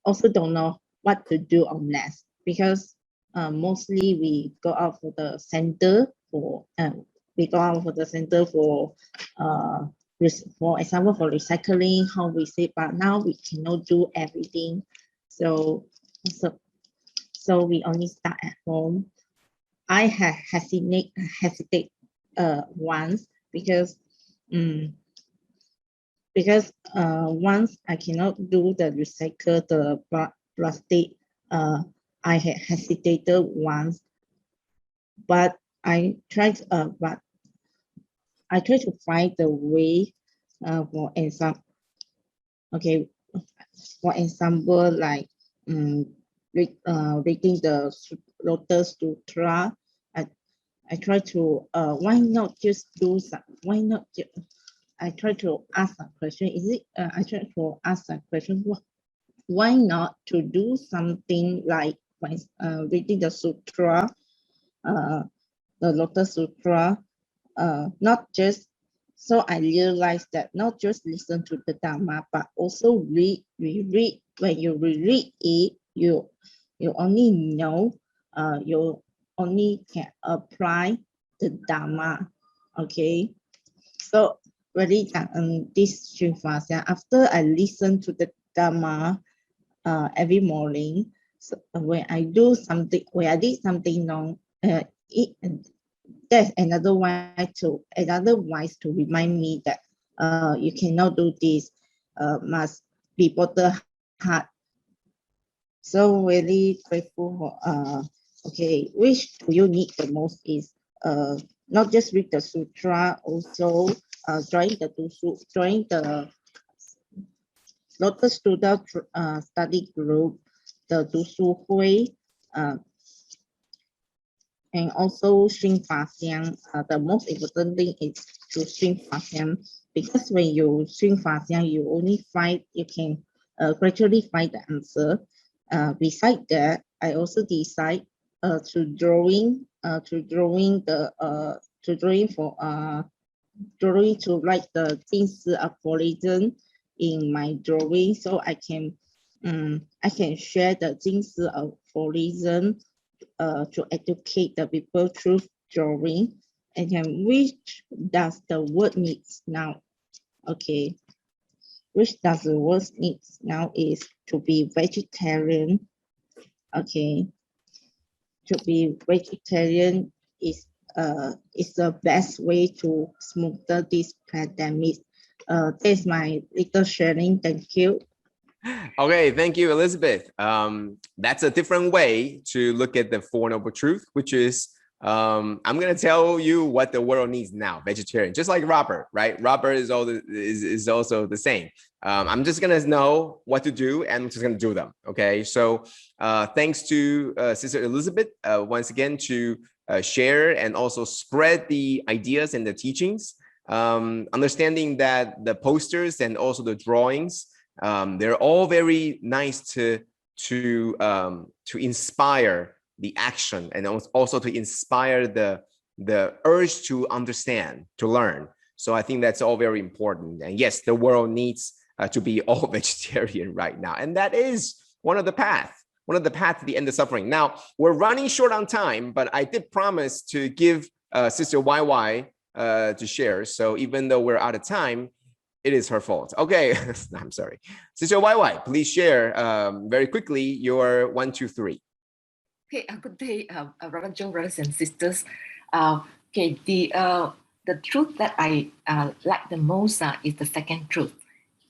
also don't know what to do on next, because mostly we go out for the center for example, for recycling, how we say, but now we cannot do everything. So we only start at home. I have hesitate once because once I cannot do the recycle the plastic. I had hesitated once, but I tried to find the way. For example, like reading the Lotus Sutra. I try to why not just do some? Why not? I try to ask a question. I try to ask a question. Why not to do something like reading the sutra, the Lotus Sutra, not just. So I realized that not just listen to the Dharma, but also read. When you read it, you only know. You only can apply the Dharma. Okay, so really this Shinfasya, after I listen to the Dharma every morning, so when I did something wrong, there's another wise to remind me that you cannot do this, must be bottle heart. So really grateful for okay, which do you need the most is not just read the sutra, also join the Lotus Sutra study group, the Dusu Hui, and also Xing Fa Xiang. The most important thing is to Xing Fa Xiang, because when you Xing Fa Xiang, you can gradually find the answer. Besides that, I also decide to drawing to write the Jing aphorism in my drawing, so I can share the Jing aphorism to educate the people through drawing. And then which does the world needs now? Okay, which does the world needs now is to be vegetarian. Okay, to be vegetarian is the best way to smother this pandemic. That's my little sharing. Thank you. Okay, thank you, Elizabeth. That's a different way to look at the Four Noble Truth, which is I'm going to tell you what the world needs now, vegetarian, just like Robert, right? Robert is also the same. I'm just going to know what to do, and I'm just going to do them. Okay, so thanks to Sister Elizabeth once again to share and also spread the ideas and the teachings, understanding that the posters and also the drawings, they're all very nice to inspire the action, and also to inspire the urge to understand, to learn. So I think that's all very important. And yes, the world needs to be all vegetarian right now, and that is one of the paths. one of the paths to the end of suffering. Now, we're running short on time, but I did promise to give Sister YY to share. So even though we're out of time, it is her fault. Okay, I'm sorry. Sister YY, please share very quickly your 1, 2, 3. Okay, good day, Reverend Joe, brothers and sisters. Okay, the truth that I like the most is the second truth.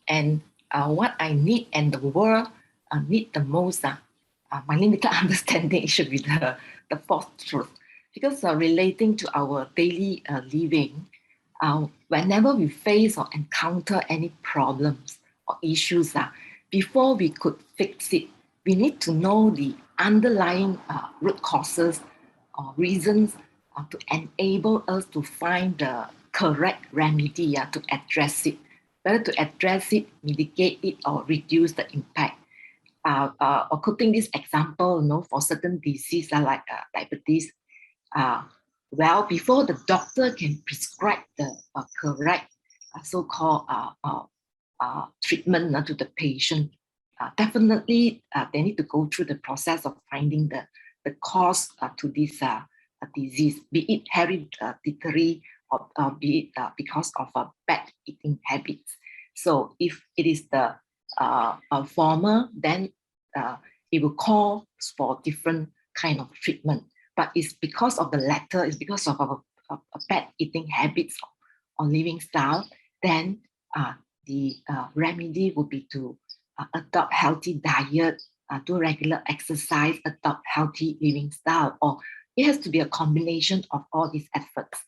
And what I need and the world need the most, my limited understanding, it should be the fourth truth. Because relating to our daily living, whenever we face or encounter any problems or issues, before we could fix it, we need to know the underlying root causes or reasons to enable us to find the correct remedy to address it, whether to address it, mitigate it, or reduce the impact. Or quoting this example, for certain diseases like diabetes, well, before the doctor can prescribe the correct so-called treatment to the patient, definitely they need to go through the process of finding the cause to this disease, be it hereditary or be it because of bad eating habits. So if it is the former, then it will call for different kind of treatment. But it's because of the latter, it's because of our bad eating habits or living style, then the remedy would be to adopt healthy diet, do regular exercise, adopt healthy living style, or it has to be a combination of all these efforts.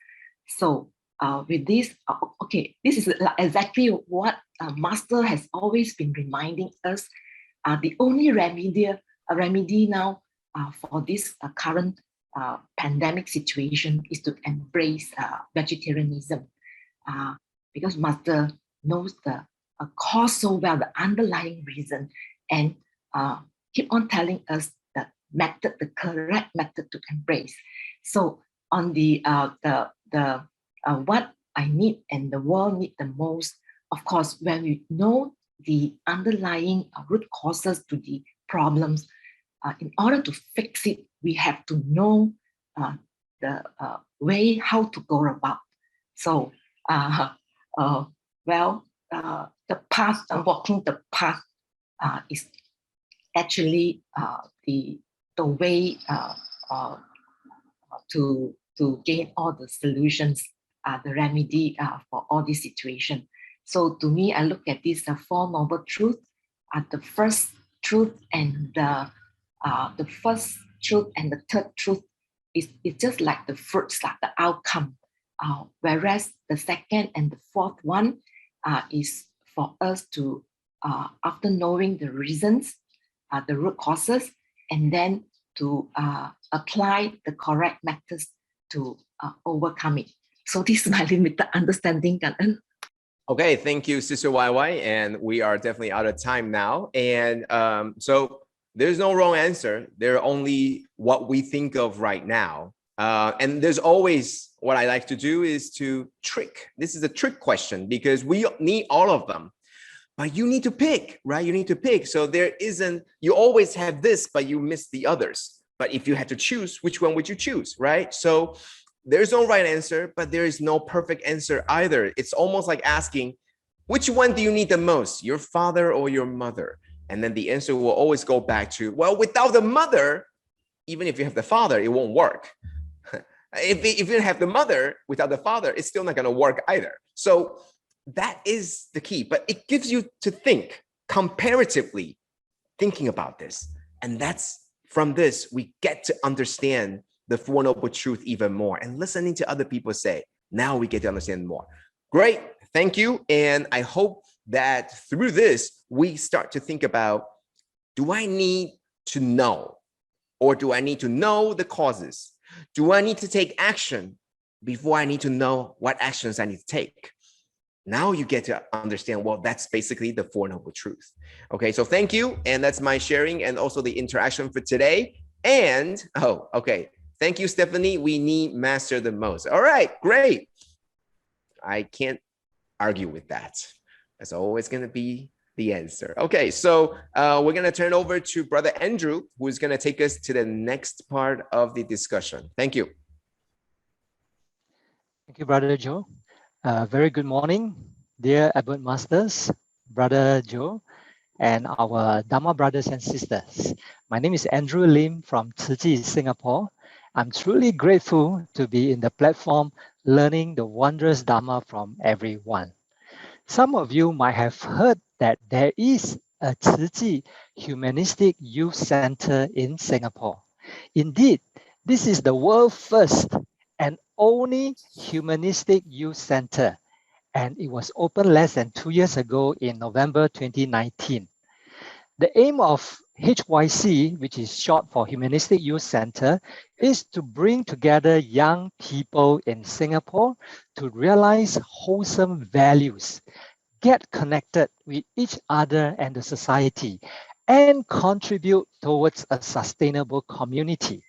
So with this, okay, this is exactly what Master has always been reminding us. The only remedy now for this current pandemic situation is to embrace vegetarianism, because Master knows the cause so well, the underlying reason, and keep on telling us the method, the correct method to embrace. So on the what I need and the world need the most, of course, when we know the underlying root causes to the problems, in order to fix it, we have to know the way how to go about. So, well, the path, walking the path is actually the way to gain all the solutions, the remedy for all these situations. So to me, I look at these four noble truths. The first truth and the first truth and the third truth is just like the fruits, like the outcome. Whereas the second and the fourth one is for us to, after knowing the reasons, the root causes, and then to apply the correct methods to overcome it. So this is my limited understanding. Okay, thank you, Sister YY. And we are definitely out of time now. And so there's no wrong answer. There are only what we think of right now. And there's always, what I like to do is to trick. This is a trick question because we need all of them. But you need to pick, right? You need to pick. So there isn't, you always have this, but you miss the others. But if you had to choose, which one would you choose, right? So there's no right answer, but there is no perfect answer either. It's almost like asking, which one do you need the most, your father or your mother? And then the answer will always go back to, well, without the mother, even if you have the father, it won't work. If you don't have the mother without the father, it's still not going to work either. So that is the key, but it gives you to think comparatively, thinking about this. And that's from this, we get to understand the Four Noble Truth even more, and listening to other people say, now we get to understand more. Great, thank you. And I hope that through this, we start to think about, do I need to know, or do I need to know the causes? Do I need to take action before I need to know what actions I need to take? Now you get to understand, well, that's basically the Four Noble Truths. Okay, so thank you. And that's my sharing and also the interaction for today. And, oh, okay. Thank you, Stephanie. We need master the most. All right, great. I can't argue with that. That's always going to be the answer. Okay, so we're going to turn over to Brother Andrew, who is going to take us to the next part of the discussion. Thank you. Thank you, Brother Joe. Very good morning, dear Abbot Masters, Brother Joe, and our Dharma brothers and sisters. My name is Andrew Lim from Tzu Chi, Singapore. I'm truly grateful to be in the platform learning the wondrous Dharma from everyone. Some of you might have heard that there is a Tzu Chi Humanistic Youth Center in Singapore. Indeed, this is the world's first and only humanistic youth center, and it was opened less than 2 years ago in November 2019. The aim of HYC, which is short for Humanistic Youth Center, is to bring together young people in Singapore to realize wholesome values, get connected with each other and the society, and contribute towards a sustainable community.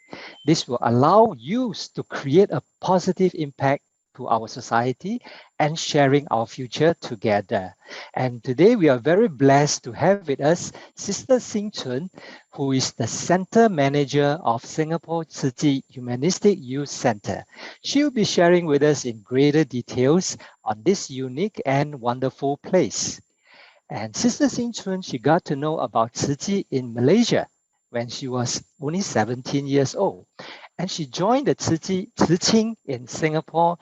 This will allow youth to create a positive impact to our society and sharing our future together. And today we are very blessed to have with us Sister Chun, who is the Center Manager of Singapore Tzu Chi Humanistic Youth Center. She will be sharing with us in greater details on this unique and wonderful place. And Sister Chun, she got to know about Tzu Chi in Malaysia when she was only 17 years old. And she joined the Tzu Ching in Singapore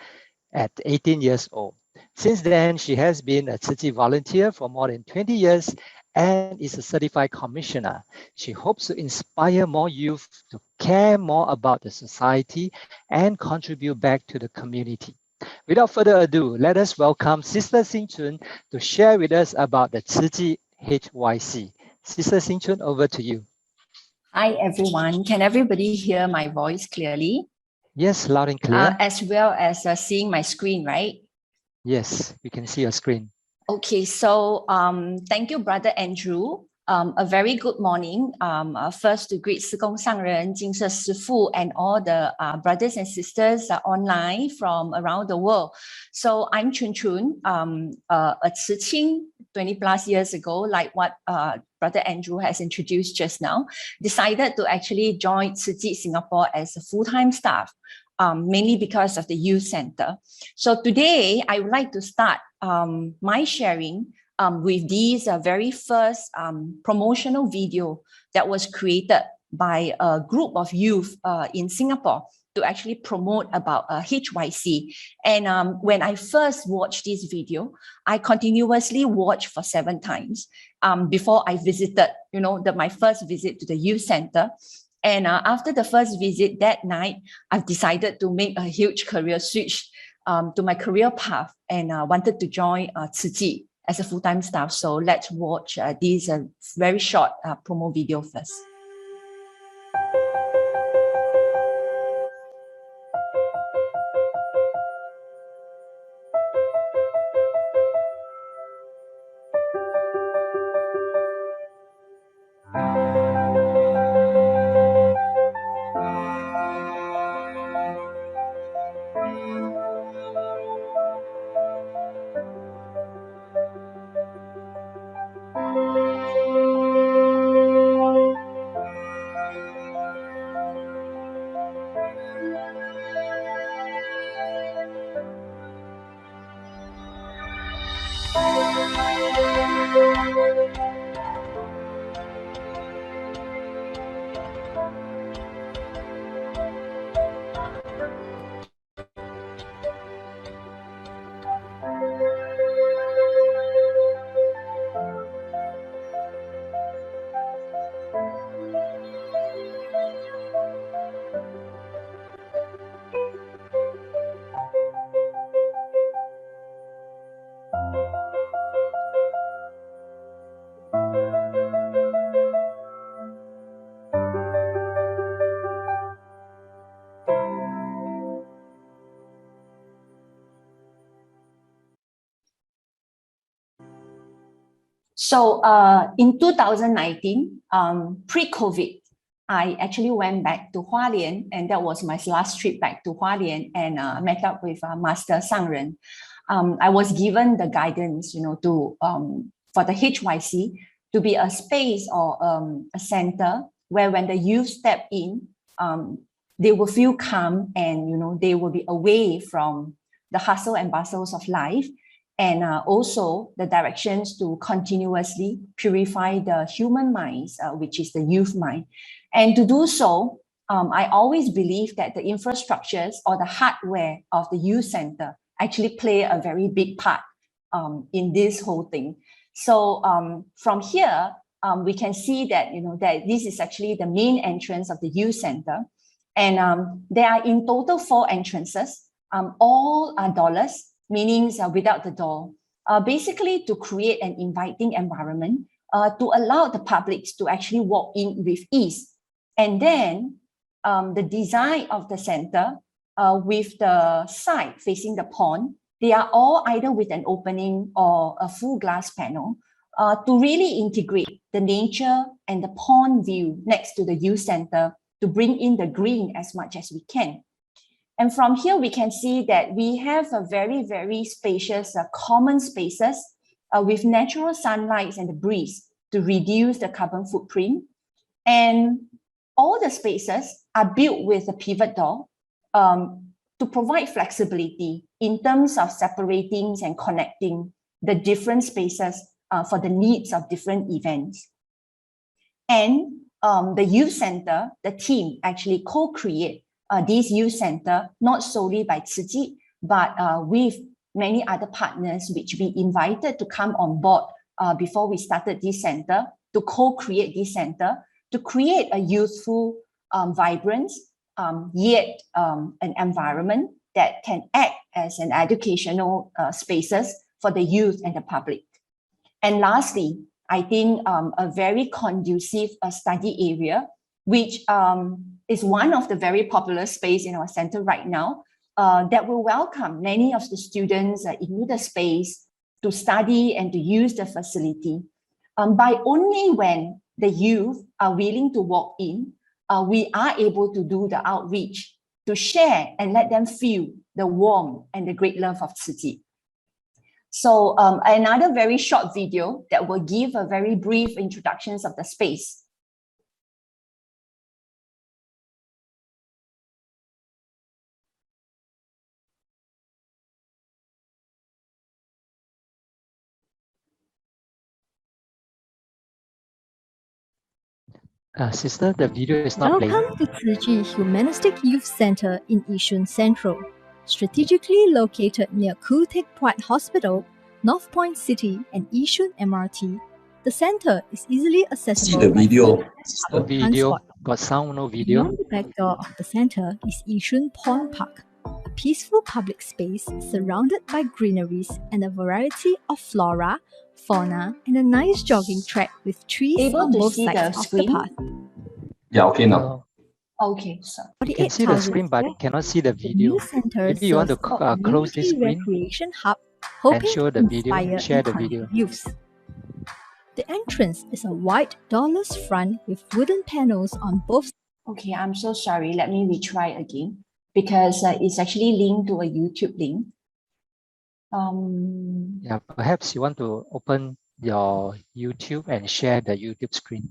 at 18 years old. Since then, she has been a Tzu Chi volunteer for more than 20 years and is a certified commissioner. She hopes to inspire more youth to care more about the society and contribute back to the community. Without further ado, let us welcome Sister Chun to share with us about the Tzu Chi HYC. Sister Chun, over to you. Hi, everyone. Can everybody hear my voice clearly? Yes, loud and clear. As well as seeing my screen, right? Yes, we can see your screen. Okay, so thank you, Brother Andrew. A very good morning. First to greet Sikong Sangren, Jing Sifu, and all the brothers and sisters online from around the world. So I'm Chun, a Tzu Ching 20 plus years ago, like what Brother Andrew has introduced just now, decided to actually join Tzu Chi Singapore as a full-time staff. Mainly because of the youth center. So today I would like to start my sharing with these very first promotional video that was created by a group of youth in Singapore to actually promote about HYC. And when I first watched this video, I continuously watched for 7 times before I visited, my first visit to the youth center. And after the first visit that night, I've decided to make a huge career switch to my career path and wanted to join Tzu Chi as a full-time staff. So let's watch this very short promo video first. So in 2019, pre-COVID, I actually went back to Hualien, and that was my last trip back to Hualien, and met up with Master Sangren. I was given the guidance, to for the HYC to be a space or a center where when the youth step in, they will feel calm and they will be away from the hustle and bustles of life, and also the directions to continuously purify the human minds, which is the youth mind. And to do so, I always believe that the infrastructures or the hardware of the youth center actually play a very big part in this whole thing. So from here, we can see that that this is actually the main entrance of the youth center, and there are in total 4 entrances. All are doorless, meaning without the door, basically to create an inviting environment to allow the publics to actually walk in with ease. And then the design of the center with the side facing the pond, they are all either with an opening or a full glass panel to really integrate the nature and the pond view next to the youth center to bring in the green as much as we can. And from here, we can see that we have a very, very spacious common spaces with natural sunlight and the breeze to reduce the carbon footprint. And all the spaces are built with a pivot door to provide flexibility in terms of separating and connecting the different spaces for the needs of different events. And the youth center, the team actually co-create this youth center, not solely by Tzu Chi, but with many other partners, which we invited to come on board before we started this center, to co-create this center, to create a youthful, vibrant, yet an environment that can act as an educational spaces for the youth and the public. And lastly, I think a very conducive study area, which is one of the very popular space in our center right now, that will welcome many of the students into the space to study and to use the facility. By only when the youth are willing to walk in, we are able to do the outreach, to share and let them feel the warmth and the great love of Tzu Chi. So another very short video that will give a very brief introductions of the space. Sister, the video is not playing. Welcome to Tzu Chi Humanistic Youth Center in Yishun Central, strategically located near Khoo Teck Puat Hospital, North Point City, and Yishun MRT. The center is easily accessible. See the video. No video. Got sound, no video. Beyond the back door of the center is Yishun Pond Park, a peaceful public space surrounded by greeneries and a variety of flora, fauna, and a nice jogging track with trees on both sides of the path. Yeah, okay now. Okay, so you can see the screen, but you cannot see the video. Maybe you want to close this screen recreation hub, and show the video, share the video. Youths. The entrance is a wide doorless front with wooden panels on both. Okay, I'm so sorry. Let me retry again because it's actually linked to a YouTube link. Yeah, perhaps you want to open your YouTube and share the YouTube screen.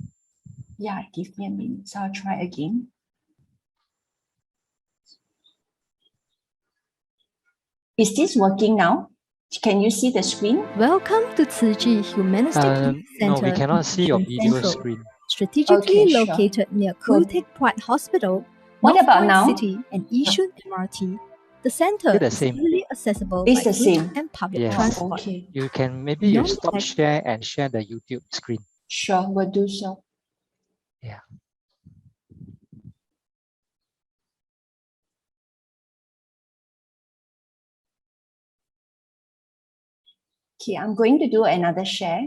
Yeah, give me a minute. So I'll try again. Is this working now? Can you see the screen? Welcome to Tzu Chi Humanistic Youth Center. No, we cannot see your video screen. Strategically located near Khoo Teck Puat Hospital, What North about Point now? City, and Yishun MRT. The center the is same. easily accessible It's by the foot same. and public Yes. transport. Okay, You can maybe you Beyond stop that- share and share the YouTube screen. sure, we'll do so. Yeah. Okay, I'm going to do another share.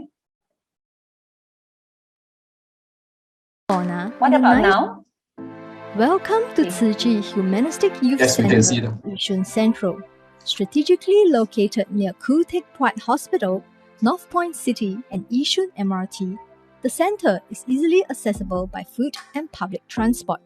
Fauna What and a about nice- now? Welcome to Okay. Tzu Chi Humanistic Youth Yes, we Center, can see them. Yishun Central, strategically located near Khoo Teck Puat Hospital, North Point City, and Yishun MRT. The center is easily accessible by foot and public transport.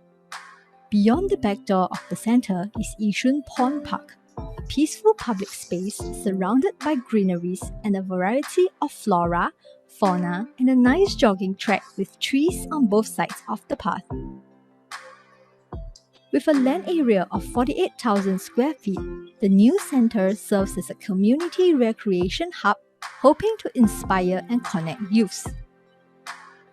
Beyond the back door of the center is Yishun Pond Park, a peaceful public space surrounded by greeneries and a variety of flora, fauna, and a nice jogging track with trees on both sides of the path. With a land area of 48,000 square feet, the new center serves as a community recreation hub, hoping to inspire and connect youths.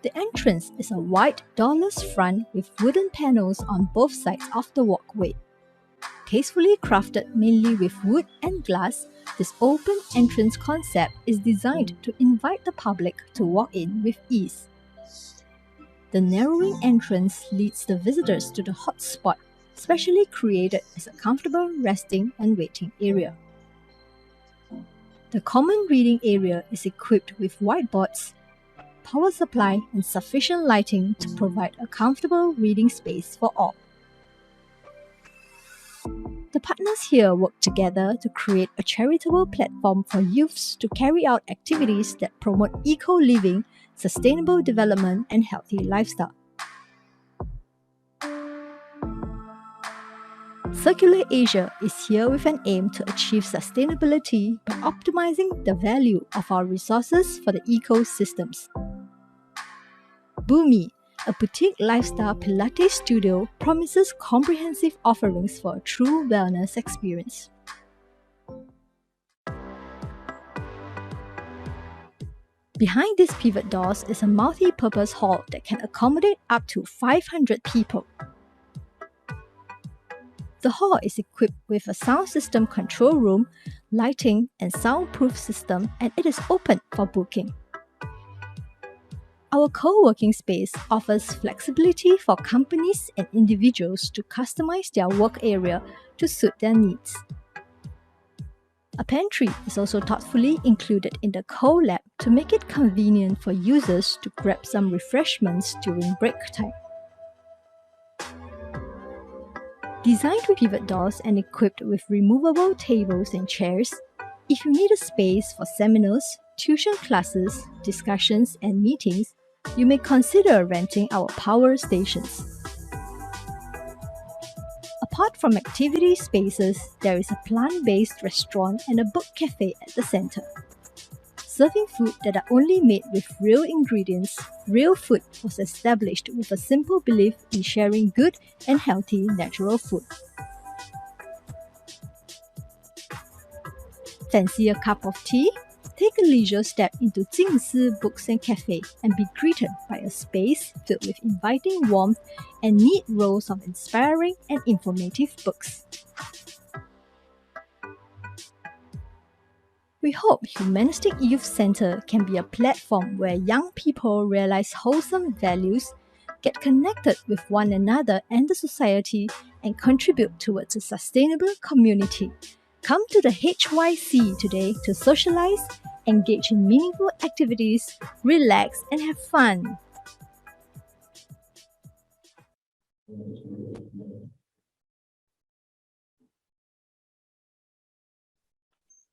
The entrance is a wide doorless front with wooden panels on both sides of the walkway. Tastefully crafted mainly with wood and glass, this open entrance concept is designed to invite the public to walk in with ease. The narrowing entrance leads the visitors to the hot spot, specially created as a comfortable resting and waiting area. The common reading area is equipped with whiteboards, power supply, and sufficient lighting to provide a comfortable reading space for all. The partners here work together to create a charitable platform for youths to carry out activities that promote eco-living, sustainable development, and healthy lifestyle. Circular Asia is here with an aim to achieve sustainability by optimizing the value of our resources for the ecosystems. Boomi, a boutique lifestyle Pilates studio, promises comprehensive offerings for a true wellness experience. Behind these pivot doors is a multi-purpose hall that can accommodate up to 500 people. The hall is equipped with a sound system control room, lighting, and soundproof system, and it is open for booking. Our co-working space offers flexibility for companies and individuals to customize their work area to suit their needs. A pantry is also thoughtfully included in the co-lab to make it convenient for users to grab some refreshments during break time. Designed with pivot doors and equipped with removable tables and chairs, if you need a space for seminars, tuition classes, discussions, and meetings, you may consider renting our power stations. Apart from activity spaces, there is a plant-based restaurant and a book cafe at the center. Serving food that are only made with real ingredients, Real Food was established with a simple belief in sharing good and healthy natural food. Fancy a cup of tea? Take a leisure step into Jing Books and Cafe and be greeted by a space filled with inviting warmth and neat rows of inspiring and informative books. We hope Humanistic Youth Center can be a platform where young people realize wholesome values, get connected with one another and the society, and contribute towards a sustainable community. Come to the HYC today to socialize, engage in meaningful activities, relax, and have fun.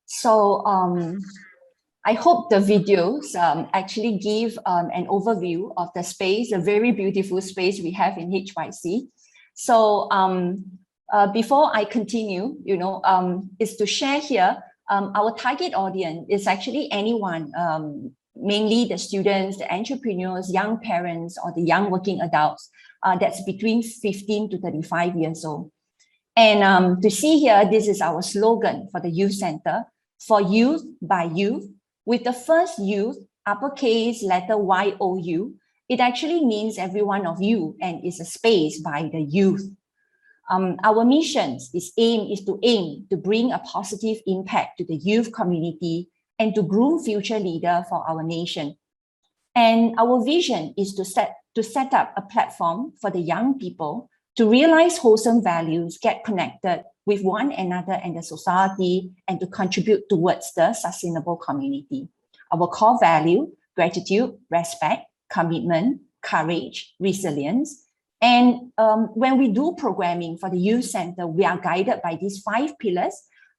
So I hope the videos actually give an overview of the space, a very beautiful space we have in HYC. So before I continue, is to share here, our target audience is actually anyone, mainly the students, the entrepreneurs, young parents, or the young working adults that's between 15 to 35 years old. And to see here, this is our slogan for the youth center: for youth by youth. With the first youth, uppercase letter Y-O-U, it actually means every one of you and is a space by the youth. Our mission is to aim to bring a positive impact to the youth community and to groom future leaders for our nation. And our vision is to set up a platform for the young people to realize wholesome values, get connected with one another and the society, and to contribute towards the sustainable community. Our core value: gratitude, respect, commitment, courage, resilience. And when we do programming for the youth center, we are guided by these 5 pillars,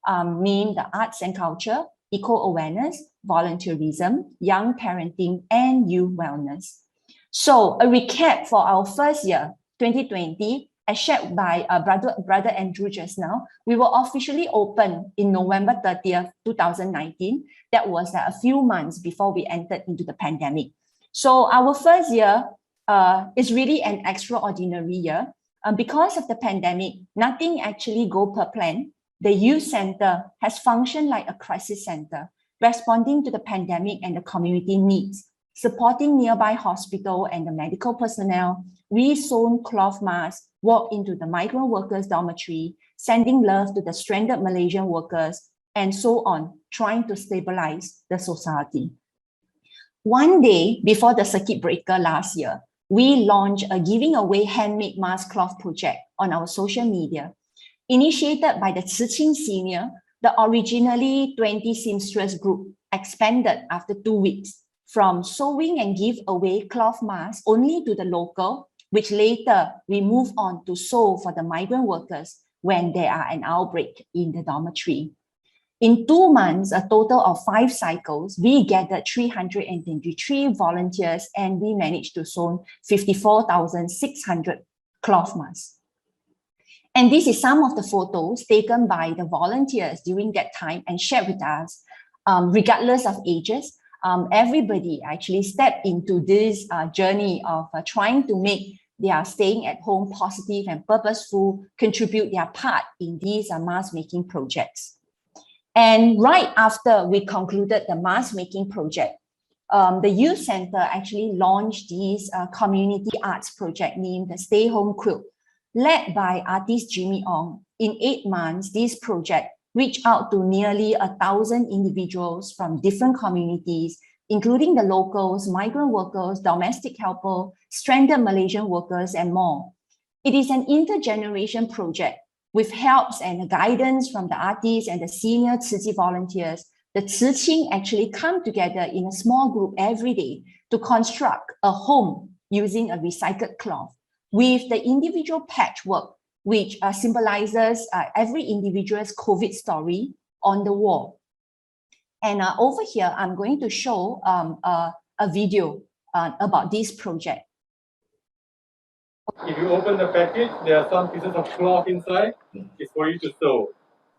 named the arts and culture, eco-awareness, volunteerism, young parenting, and youth wellness. So a recap for our first year, 2020, as shared by Brother Andrew just now, we were officially open in November 30th, 2019. That was a few months before we entered into the pandemic. So our first year is really an extraordinary year. Because of the pandemic, nothing actually go per plan. The youth center has functioned like a crisis center, responding to the pandemic and the community needs, supporting nearby hospital and the medical personnel. We sewn cloth masks, walked into the migrant workers' dormitory, sending love to the stranded Malaysian workers, and so on, trying to stabilize the society. One day before the circuit breaker last year, we launched a giving away handmade mask cloth project on our social media. Initiated by the Tzu Chi Senior, the originally 20 seamstress group expanded after 2 weeks from sewing and give away cloth masks only to the local, which later we move on to sew for the migrant workers when there are an outbreak in the dormitory. In 2 months, a total of 5 cycles, we gathered 323 volunteers and we managed to sew 54,600 cloth masks. And this is some of the photos taken by the volunteers during that time and shared with us, regardless of ages. Everybody actually stepped into this journey of trying to make their staying at home positive and purposeful, contribute their part in these mask making projects. And right after we concluded the mask making project, the youth center actually launched this community arts project named the Stay Home Quilt, led by artist Jimmy Ong. In 8 months, this project reached out to nearly 1,000 individuals from different communities, including the locals, migrant workers, domestic helpers, stranded Malaysian workers, and more. It is an intergeneration project with helps and guidance from the artists and the senior Tzu Chi volunteers. The Tzu Chi actually come together in a small group every day to construct a home using a recycled cloth with the individual patchwork, which symbolizes every individual's COVID story on the wall. And over here, I'm going to show a video about this project. If you open the package, there are some pieces of cloth inside. It's for you to sew.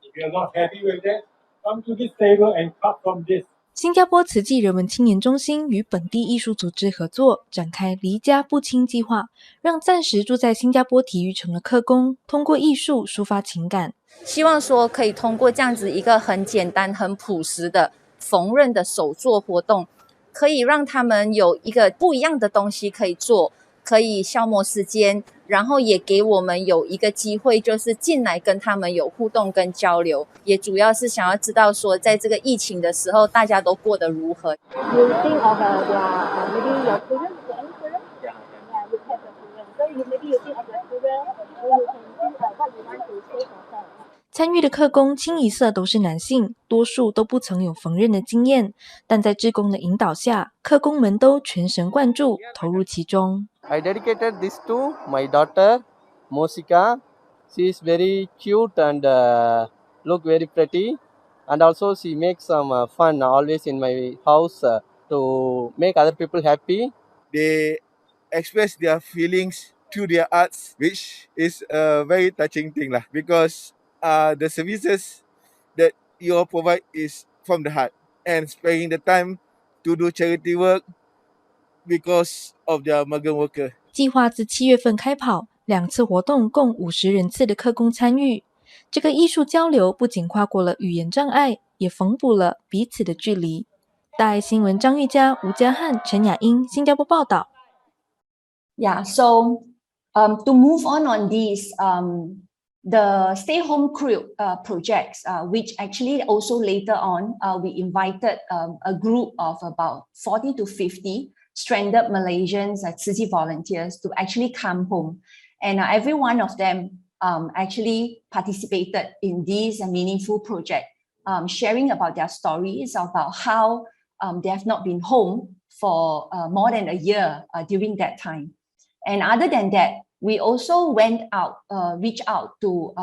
If you are not happy with that, come to this table and cut from this. 新加坡慈济人文青年中心与本地艺术组织合作，展开离家不亲计划，让暂时住在新加坡体育城的客工通过艺术抒发情感。希望说可以通过这样子一个很简单、很朴实的缝纫的手作活动，可以让他们有一个不一样的东西可以做，可以消磨时间，然后也给我们有一个机会，就是进来跟他们有互动跟交流，也主要是想要知道说，在这个疫情的时候，大家都过得如何。You think of maybe your children, any children? Yeah, you have the children. So maybe you think of your children, or you can think what you want to say for them. 参与的客工清一色都是男性，多数都不曾有缝纫的经验，但在志工的引导下，客工们都全神贯注，投入其中。I dedicated this to my daughter, Mosika. She is very cute and look very pretty. And also she makes some fun always in my house to make other people happy. They express their feelings through their arts, which is a very touching thing because the services that you all provide is from the heart and sparing the time to do charity work because of their migrant worker. 计划自7月份开跑，2次活动共50人次的客工参与。这个艺术交流不仅跨过了语言障碍，也缝补了彼此的距离。大爱新闻张玉佳、吴家汉、陈雅英，新加坡报道。Yeah, so to move on this, the Stay Home Quilt projects, which actually also later on, we invited a group of about 40 to 50 stranded Malaysians, Tzu Chi volunteers to actually come home. And every one of them actually participated in this meaningful project, sharing about their stories about how they have not been home for more than a year during that time. And other than that, we also went out, reached out to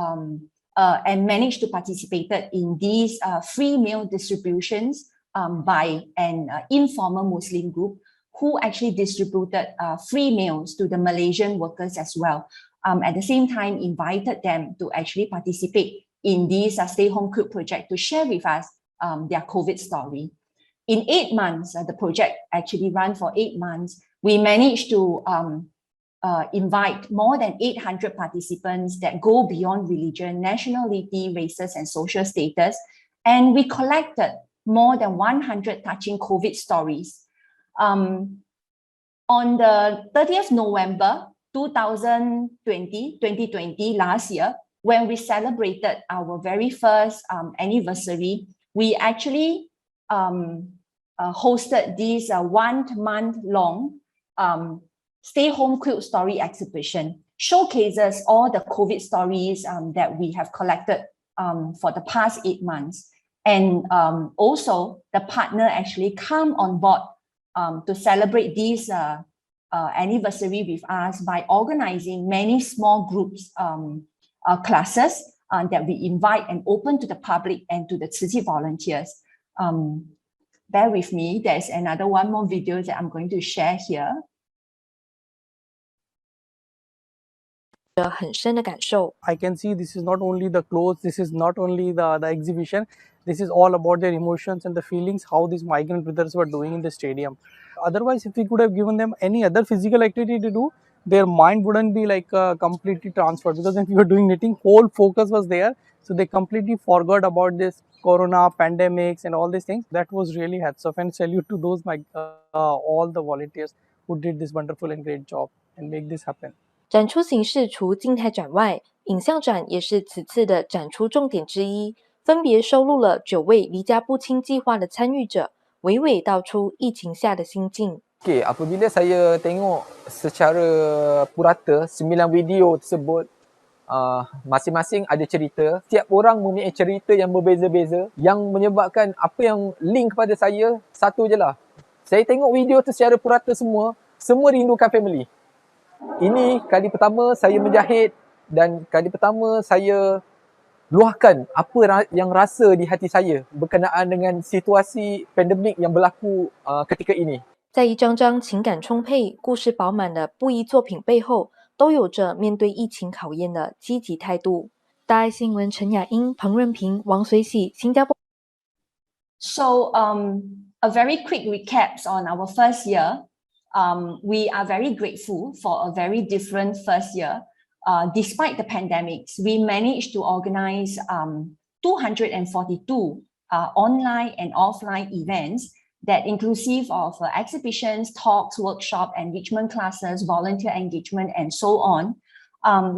and managed to participate in these free meal distributions by an informal Muslim group who actually distributed free meals to the Malaysian workers as well. at the same time invited them to actually participate in this Stay Home Quilt project to share with us their COVID story. In 8 months, the project actually ran for 8 months. We managed to invite more than 800 participants that go beyond religion, nationality, races, and social status. And we collected more than 100 touching COVID stories. On the 30th November 2020, last year, when we celebrated our very first anniversary, we actually hosted this 1 month long Stay Home Quilt Story exhibition, showcases all the COVID stories that we have collected for the past 8 months. And also the partner actually come on board to celebrate this anniversary with us by organizing many small groups classes that we invite and open to the public and to the Tzu Chi volunteers. Bear with me, there's one more video that I'm going to share here. 很深的感受。 I can see this is not only the clothes, this is not only the exhibition, this is all about their emotions and the feelings, how these migrant brothers were doing in the stadium. Otherwise, if we could have given them any other physical activity to do, their mind wouldn't be like completely transferred, because when we were doing knitting, whole focus was there. So they completely forgot about this corona, pandemics and all these things. That was really hats off, and salute to those all the volunteers who did this wonderful and great job and make this happen. 展出形式除静态展外，影像展也是此次的展出重点之一，分别收录了9位离家不亲计划的参与者，娓娓道出疫情下的心境。Okay, apabila saya tengok secara purata 9 video tersebut, masing-masing ada cerita. Setiap orang mempunyai cerita yang berbeza-beza, yang menyebabkan apa yang link kepada saya satu je lah. Saya tengok video tu secara purata semua rindukan family. Ini kali pertama saya menjahit dan kali pertama saya luahkan apa yang rasa di hati saya berkenaan dengan situasi pandemik yang berlaku ketika ini. 在一张张情感充沛、故事饱满的布艺作品背后，都有着面对疫情考验的积极态度。大爱新闻陈雅英、彭润平、王随喜，新加坡。So a very quick recaps on our first year. We are very grateful for a very different first year. Despite the pandemics, we managed to organize 242 online and offline events that inclusive of exhibitions, talks, workshop, enrichment classes, volunteer engagement, and so on.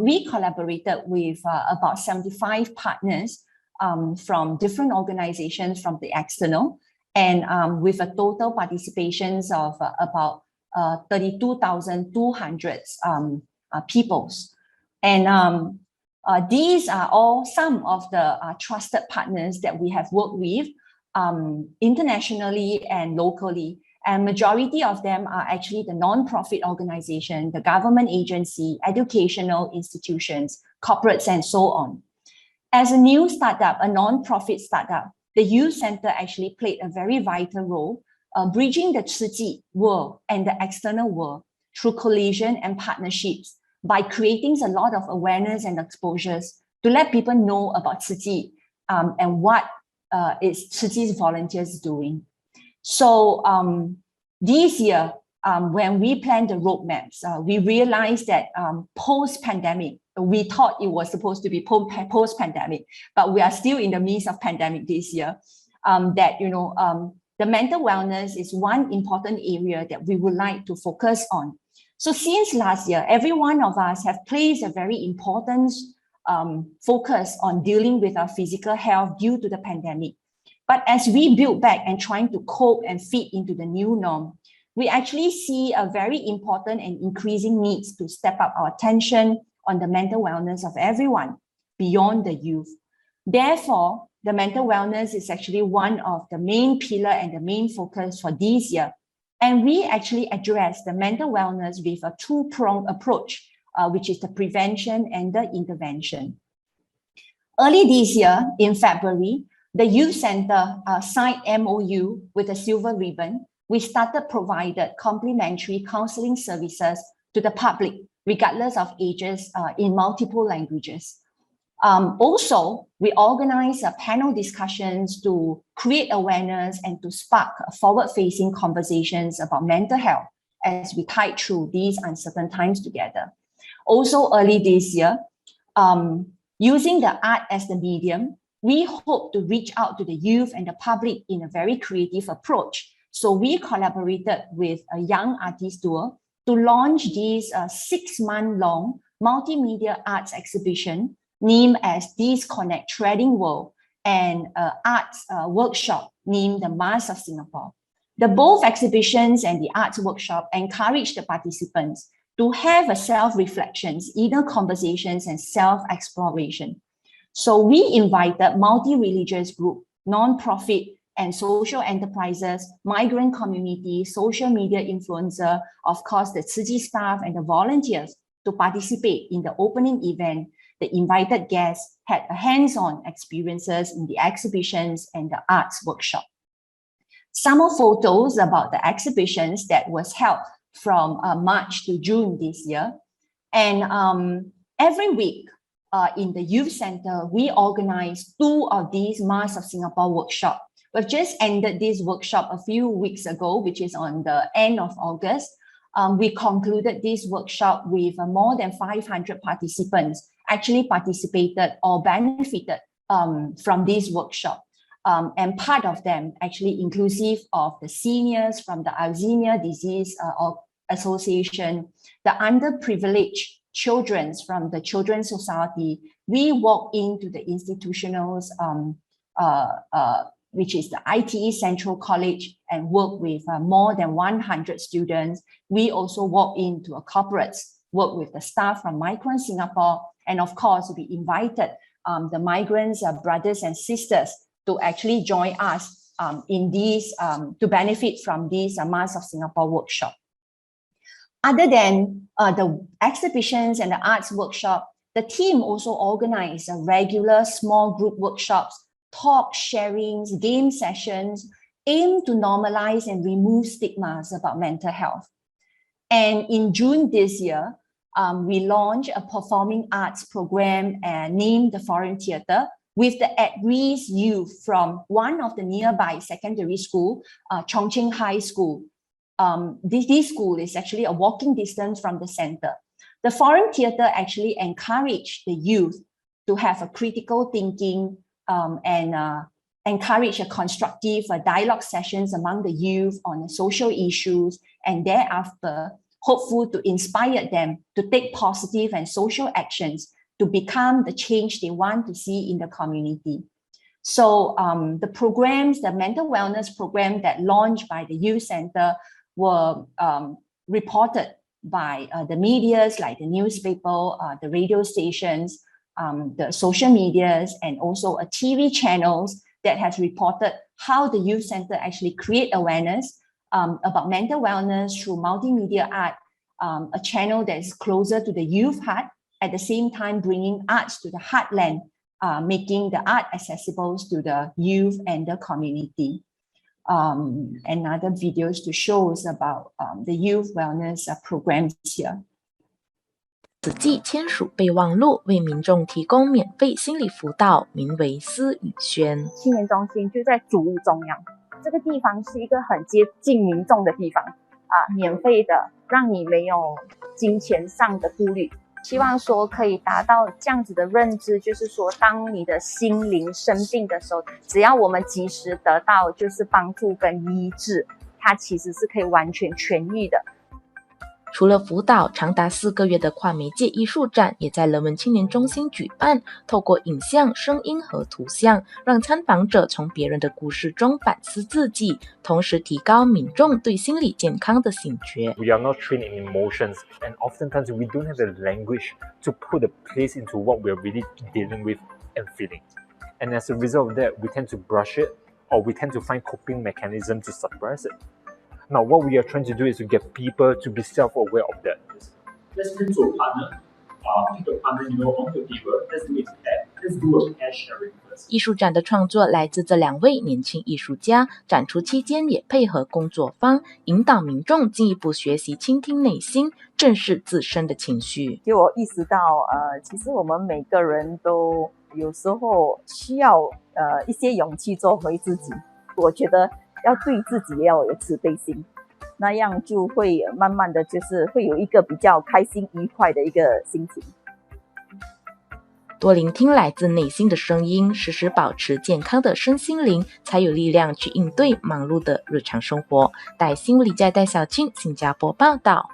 We collaborated with about 75 partners from different organizations from the external, and with a total participations of about 32,200 peoples. And these are all some of the trusted partners that we have worked with internationally and locally. And majority of them are actually the non-profit organization, the government agency, educational institutions, corporates, and so on. As a new startup, a non-profit startup, the youth center actually played a very vital role, bridging the Tzu Chi world and the external world through coalition and partnerships by creating a lot of awareness and exposures to let people know about Tzu Chi and what is Tzu Chi's volunteers doing. So this year, when we planned the roadmaps, we realized that post-pandemic, we thought it was supposed to be post-pandemic, but we are still in the midst of pandemic this year. The mental wellness is one important area that we would like to focus on. So since last year, every one of us have placed a very important focus on dealing with our physical health due to the pandemic. But as we build back and trying to cope and fit into the new norm, we actually see a very important and increasing needs to step up our attention on the mental wellness of everyone beyond the youth. Therefore, the mental wellness is actually one of the main pillar and the main focus for this year. And we actually address the mental wellness with a two-pronged approach, which is the prevention and the intervention. Early this year, in February, the Youth Center signed MOU with a silver ribbon. We started provided complimentary counseling services to the public regardless of ages, in multiple languages. Also, we organize panel discussions to create awareness and to spark forward-facing conversations about mental health as we tide through these uncertain times together. Also, early this year, using the art as the medium, we hope to reach out to the youth and the public in a very creative approach. So we collaborated with a young artist duo to launch this 6-month-long multimedia arts exhibition named as These Connect Threading World and arts workshop named the Mask of Singapore. The both exhibitions and the arts workshop encourage the participants to have a self-reflections, inner conversations, and self-exploration. So we invited multi-religious group, non-profit and social enterprises, migrant community, social media influencer, of course, the Tzu Chi staff and the volunteers to participate in the opening event. The invited guests had hands-on experiences in the exhibitions and the arts workshop. Some of photos about the exhibitions that was held from March to June this year. And every week in the youth center, we organize 2 of these Mask of Singapore workshop. We've just ended this workshop a few weeks ago, which is on the end of August. We concluded this workshop with more than 500 participants actually participated or benefited from this workshop. And part of them actually inclusive of the seniors from the Alzheimer's Disease Association, the underprivileged children from the Children's Society. We walk into the institutionals, which is the ITE Central College, and work with more than 100 students. We also walk into a corporates, work with the staff from Migrant Singapore, and of course, we invited the migrants, brothers and sisters to actually join us in these, to benefit from this Mask of Singapore workshop. Other than the exhibitions and the arts workshop, the team also organized a regular small group workshops, talk sharings, game sessions, aimed to normalize and remove stigmas about mental health. And in June this year, we launched a performing arts program named the Foreign Theatre with the at-risk youth from one of the nearby secondary school, Chongqing High School. This school is actually a walking distance from the center. The Foreign Theatre actually encouraged the youth to have a critical thinking and encourage a constructive dialogue sessions among the youth on the social issues, and thereafter hopeful to inspire them to take positive and social actions to become the change they want to see in the community. So the programs, the mental wellness program that launched by the youth center were reported by the medias like the newspaper, the radio stations, the social medias, and also a TV channels that has reported how the youth center actually create awareness about mental wellness through multimedia art, a channel that is closer to the youth heart, at the same time bringing arts to the heartland, making the art accessible to the youth and the community. And other videos to show us about the youth wellness programs here. 此季签署备忘录，为民众提供免费心理辅导，名为思雨轩。青年中心就在主路中央，这个地方是一个很接近民众的地方免费的，让你没有金钱上的顾虑。希望说可以达到这样子的认知，就是说，当你的心灵生病的时候，只要我们及时得到就是帮助跟医治，它其实是可以完全痊愈的。除了辅导，长达4个月的跨媒介艺术展也在人文青年中心举办，透过影像、声音和图像，让参访者从别人的故事中反思自己，同时提高民众对心理健康的醒觉。 We are not trained in emotions, and oftentimes we don't have the language to put a place into what we're really dealing with and feeling. And as a result of that, we tend to brush it, or we tend to find coping mechanisms to suppress it. Now, what we are trying to do is to get people to be self-aware of that. Let's bring to a partner, pick a partner, on the table, let's mix that. let's do a pair sharing first. 艺术展的创作来自这2位年轻艺术家，展出期间也配合工作坊，引导民众进一步学习倾听内心，正视自身的情绪。就我意识到，其实我们每个人都有时候需要一些勇气做回自己。我觉得要对自己要有慈悲心，那样就会慢慢的就是会有一个比较开心愉快的一个心情。多聆听来自内心的声音，时时保持健康的身心灵，才有力量去应对忙碌的日常生活。带新闻理在带小青新加坡报道。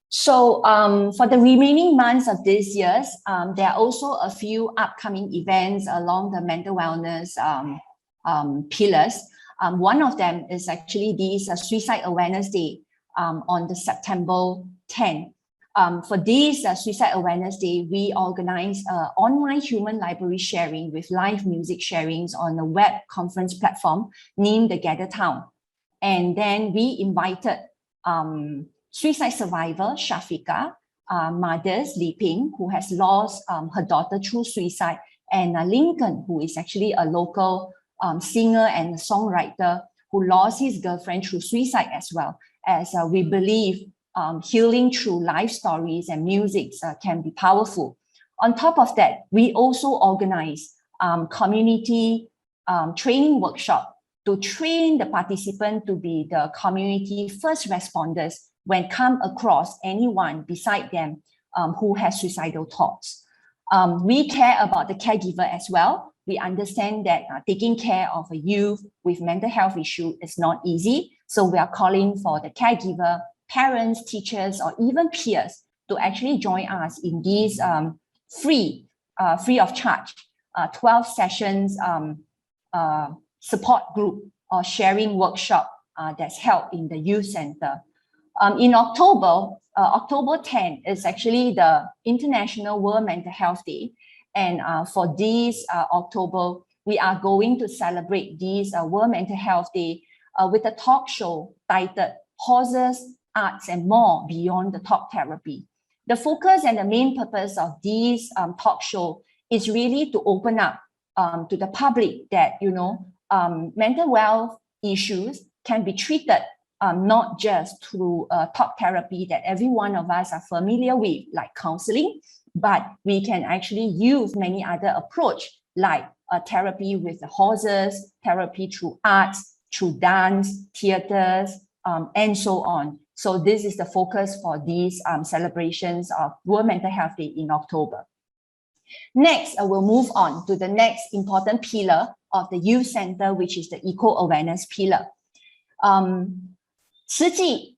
So for the remaining months of this year, there are also a few upcoming events along the mental wellness pillars. One of them is actually this Suicide Awareness Day on the September 10th. For this Suicide Awareness Day, we organize online human library sharing with live music sharings on a web conference platform named the Gather Town. And then we invited suicide survivor Shafika, mothers Li Ping, who has lost her daughter through suicide, and Lincoln, who is actually a local singer and a songwriter who lost his girlfriend through suicide as well, as we believe healing through life stories and music can be powerful. On top of that, we also organize community training workshop to train the participant to be the community first responders when come across anyone beside them who has suicidal thoughts. We care about the caregiver as well. We understand that taking care of a youth with mental health issue is not easy. So we are calling for the caregiver, parents, teachers, or even peers to actually join us in these free of charge 12 sessions support group or sharing workshop that's held in the youth center. In October 10 is actually the International World Mental Health Day. And for this October, we are going to celebrate this World Mental Health Day with a talk show titled Horses, Arts, and More Beyond the Talk Therapy. The focus and the main purpose of this talk show is really to open up to the public that, mental health issues can be treated not just through talk therapy that every one of us are familiar with, like counseling, but we can actually use many other approach like therapy with the horses, therapy through arts, through dance, theaters, and so on. So this is the focus for these celebrations of World Mental Health Day in October. Next, we'll move on to the next important pillar of the youth center, which is the eco-awareness pillar. Tzu Chi,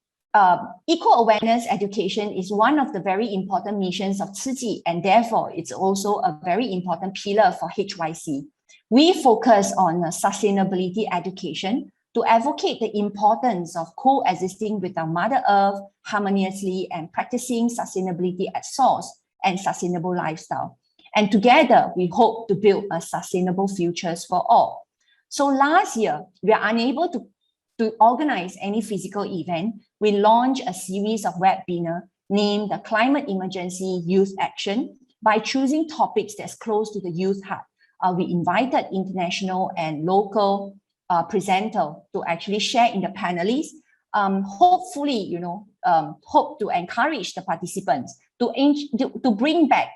eco-awareness education is one of the very important missions of Tzu Chi, and therefore it's also a very important pillar for HYC. We focus on sustainability education to advocate the importance of coexisting with our Mother Earth harmoniously and practicing sustainability at source and sustainable lifestyle. And together, we hope to build a sustainable futures for all. So last year, we are unable to organize any physical event. We launched a series of webinars named the Climate Emergency Youth Action by choosing topics that's close to the youth heart. We invited international and local presenters to actually share in the panelists. Hopefully, hope to encourage the participants to bring back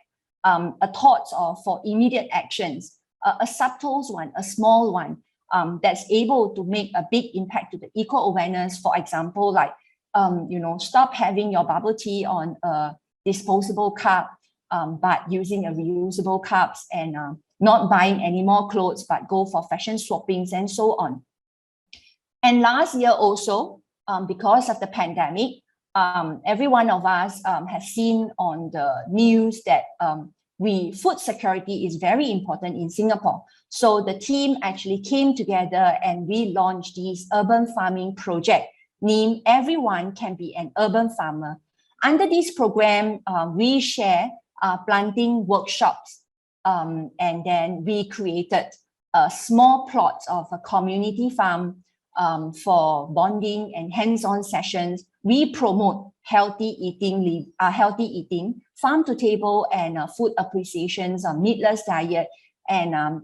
a thoughts for immediate actions, a subtle one, a small one, that's able to make a big impact to the eco-awareness. For example, like, stop having your bubble tea on a disposable cup, but using a reusable cups, and not buying any more clothes, but go for fashion swappings and so on. And last year also, because of the pandemic, every one of us has seen on the news that food security is very important in Singapore. So the team actually came together and we launched this urban farming project named Everyone Can Be an Urban Farmer. Under this program, we share planting workshops, and then we created small plots of a community farm for bonding and hands-on sessions. We promote healthy eating, farm to table and food appreciations, meatless diet, and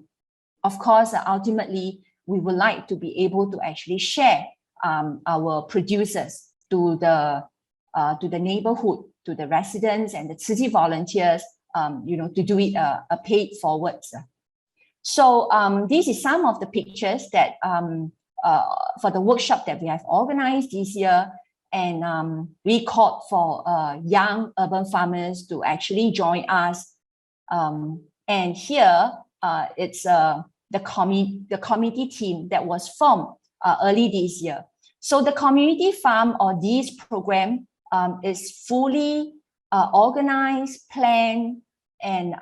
of course, ultimately, we would like to be able to actually share our producers to the neighborhood, to the residents and the Tzu Chi volunteers, to do it a paid forwards. So this is some of the pictures that for the workshop that we have organized this year, and we called for young urban farmers to actually join us. And here it's the committee team that was formed early this year. So the community farm or this program is fully organized, planned, and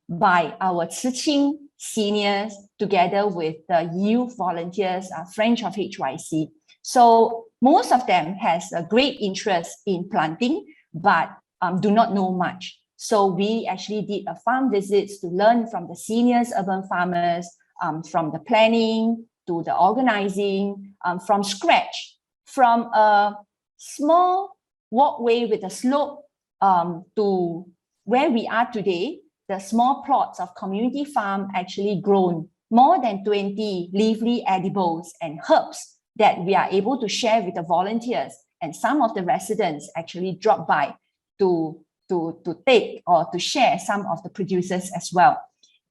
by our Tzu Chi seniors together with the youth volunteers, French of HYC. So most of them has a great interest in planting, but do not know much. So we actually did a farm visits to learn from the seniors urban farmers, from the planning to the organizing, from scratch, from a small walkway with a slope to where we are today. The small plots of community farm actually grown more than 20 leafy edibles and herbs that we are able to share with the volunteers, and some of the residents actually drop by to take or to share some of the producers as well.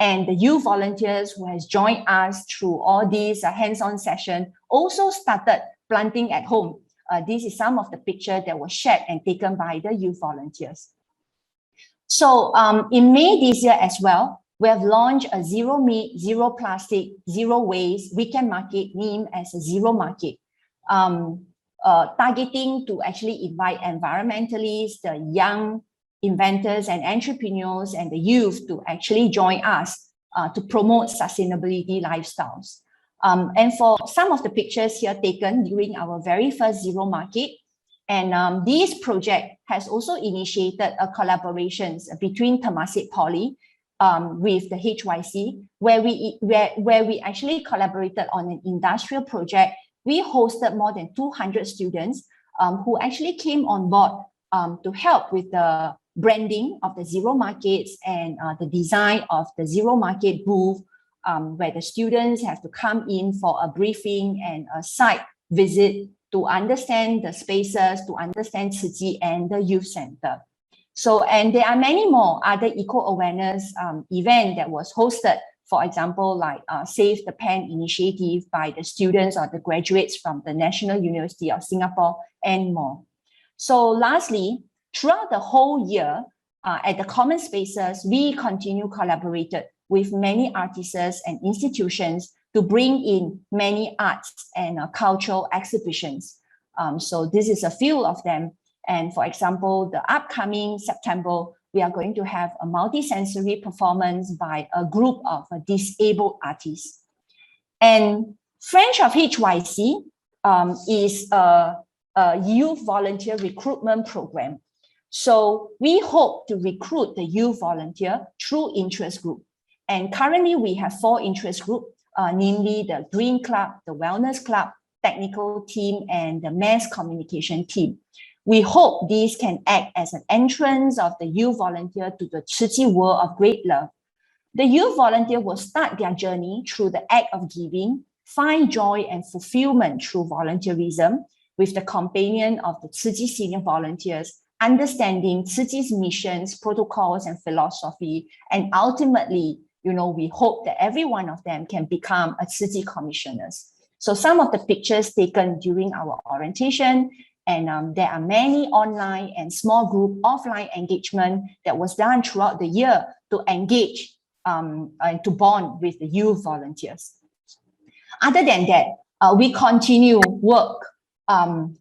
And the youth volunteers who has joined us through all these hands-on sessions also started planting at home. This is some of the pictures that were shared and taken by the youth volunteers. So in May this year as well, we have launched a zero meat, zero plastic, zero waste weekend market named as a Zero Market, targeting to actually invite environmentalists, the young inventors and entrepreneurs and the youth to actually join us to promote sustainability lifestyles. And for some of the pictures here taken during our very first Zero Market, and this project has also initiated a collaboration between Temasek Poly with the HYC, where we actually collaborated on an industrial project. We hosted more than 200 students who actually came on board to help with the branding of the Zero Markets and the design of the Zero Market booth, where the students have to come in for a briefing and a site visit to understand the spaces, to understand Tzu Chi and the youth center. So, and there are many more other eco-awareness events that was hosted, for example, like Save the Pen initiative by the students or the graduates from the National University of Singapore and more. So lastly, throughout the whole year, at the Common Spaces, we continue collaborated with many artisans and institutions to bring in many arts and cultural exhibitions. So this is a few of them. And for example, the upcoming September, we are going to have a multisensory performance by a group of disabled artists. And French of HYC is a youth volunteer recruitment program. So we hope to recruit the youth volunteer through interest group. And currently we have 4 interest groups, namely the Green Club, the Wellness Club, Technical Team, and the Mass Communication Team. We hope these can act as an entrance of the youth volunteer to the Tzu Chi world of great love. The youth volunteer will start their journey through the act of giving, find joy and fulfillment through volunteerism with the companion of the Tzu Chi senior volunteers, understanding Tzu Chi's missions, protocols, and philosophy. And ultimately, we hope that every one of them can become a Tzu Chi commissioners. So some of the pictures taken during our orientation, and there are many online and small group offline engagement that was done throughout the year to engage and to bond with the youth volunteers. Other than that, we continue work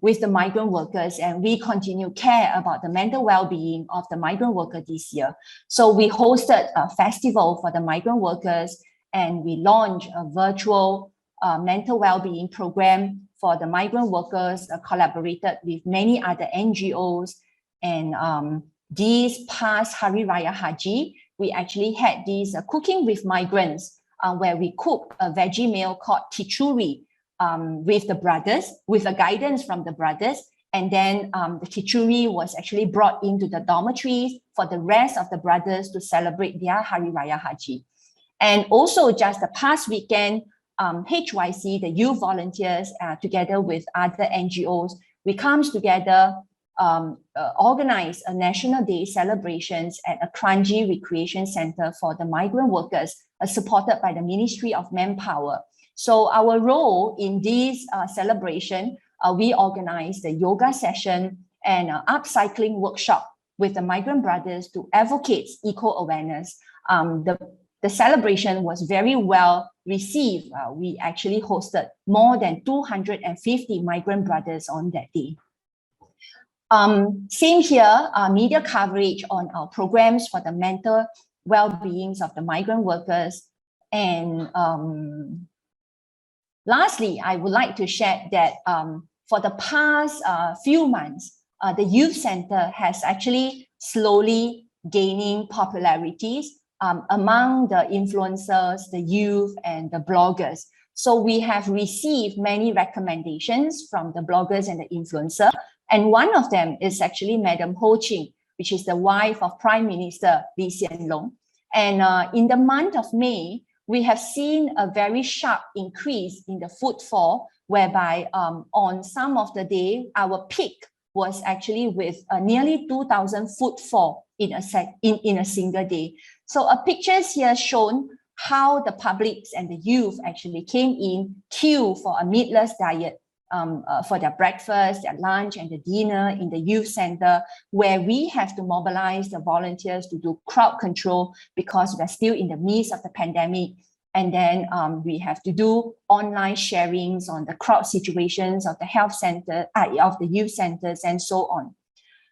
with the migrant workers, and we continue care about the mental well-being of the migrant worker this year. So we hosted a festival for the migrant workers, and we launched a virtual mental well-being program for the migrant workers, collaborated with many other NGOs. And these past Hari Raya Haji, we actually had these cooking with migrants where we cook a veggie meal called Tichuri with the brothers, with a guidance from the brothers. And then the Tichuri was actually brought into the dormitories for the rest of the brothers to celebrate their Hari Raya Haji. And also just the past weekend, HYC, the youth volunteers, together with other NGOs, we comes together, organize a National Day celebrations at a Kranji Recreation Center for the migrant workers, supported by the Ministry of Manpower. So our role in this celebration, we organized the yoga session and upcycling workshop with the migrant brothers to advocate eco-awareness. The celebration was very well received. We actually hosted more than 250 migrant brothers on that day. Same here, media coverage on our programs for the mental well-being of the migrant workers. And lastly, I would like to share that for the past few months, the youth center has actually slowly gaining popularities among the influencers, the youth, and the bloggers. So we have received many recommendations from the bloggers and the influencer. And one of them is actually Madam Ho Ching, which is the wife of Prime Minister Lee Hsien Loong. And in the month of May, we have seen a very sharp increase in the footfall, whereby on some of the day, our peak was actually with nearly 2,000 footfall in a single day. So pictures here shown how the publics and the youth actually came in queue for a meatless diet for their breakfast, their lunch, and the dinner in the youth center, where we have to mobilize the volunteers to do crowd control because we're still in the midst of the pandemic. And then we have to do online sharings on the crowd situations of the health center, of the youth centers, and so on.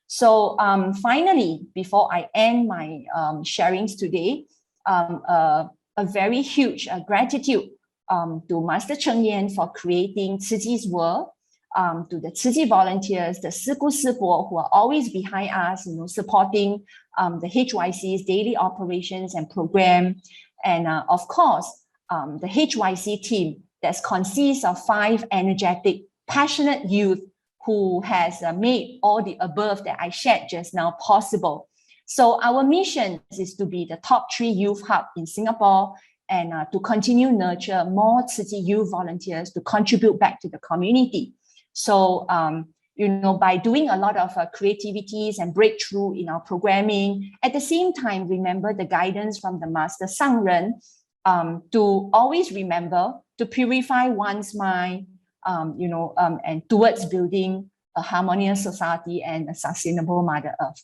So finally, before I end my sharings today, a very huge gratitude to Master Cheng Yen for creating Tzu Chi's world, to the Tzu Chi volunteers, the Siku Sipo, who are always behind us, supporting the HYC's daily operations and program. And of course, the HYC team that consists of 5 energetic, passionate youth who has made all the above that I shared just now possible. So our mission is to be the top 3 youth hub in Singapore and to continue nurture more Tzu Chi youth volunteers to contribute back to the community. So, by doing a lot of creativities and breakthrough in our programming, at the same time, remember the guidance from the Master Sangren, to always remember to purify one's mind, and towards building a harmonious society and a sustainable Mother Earth.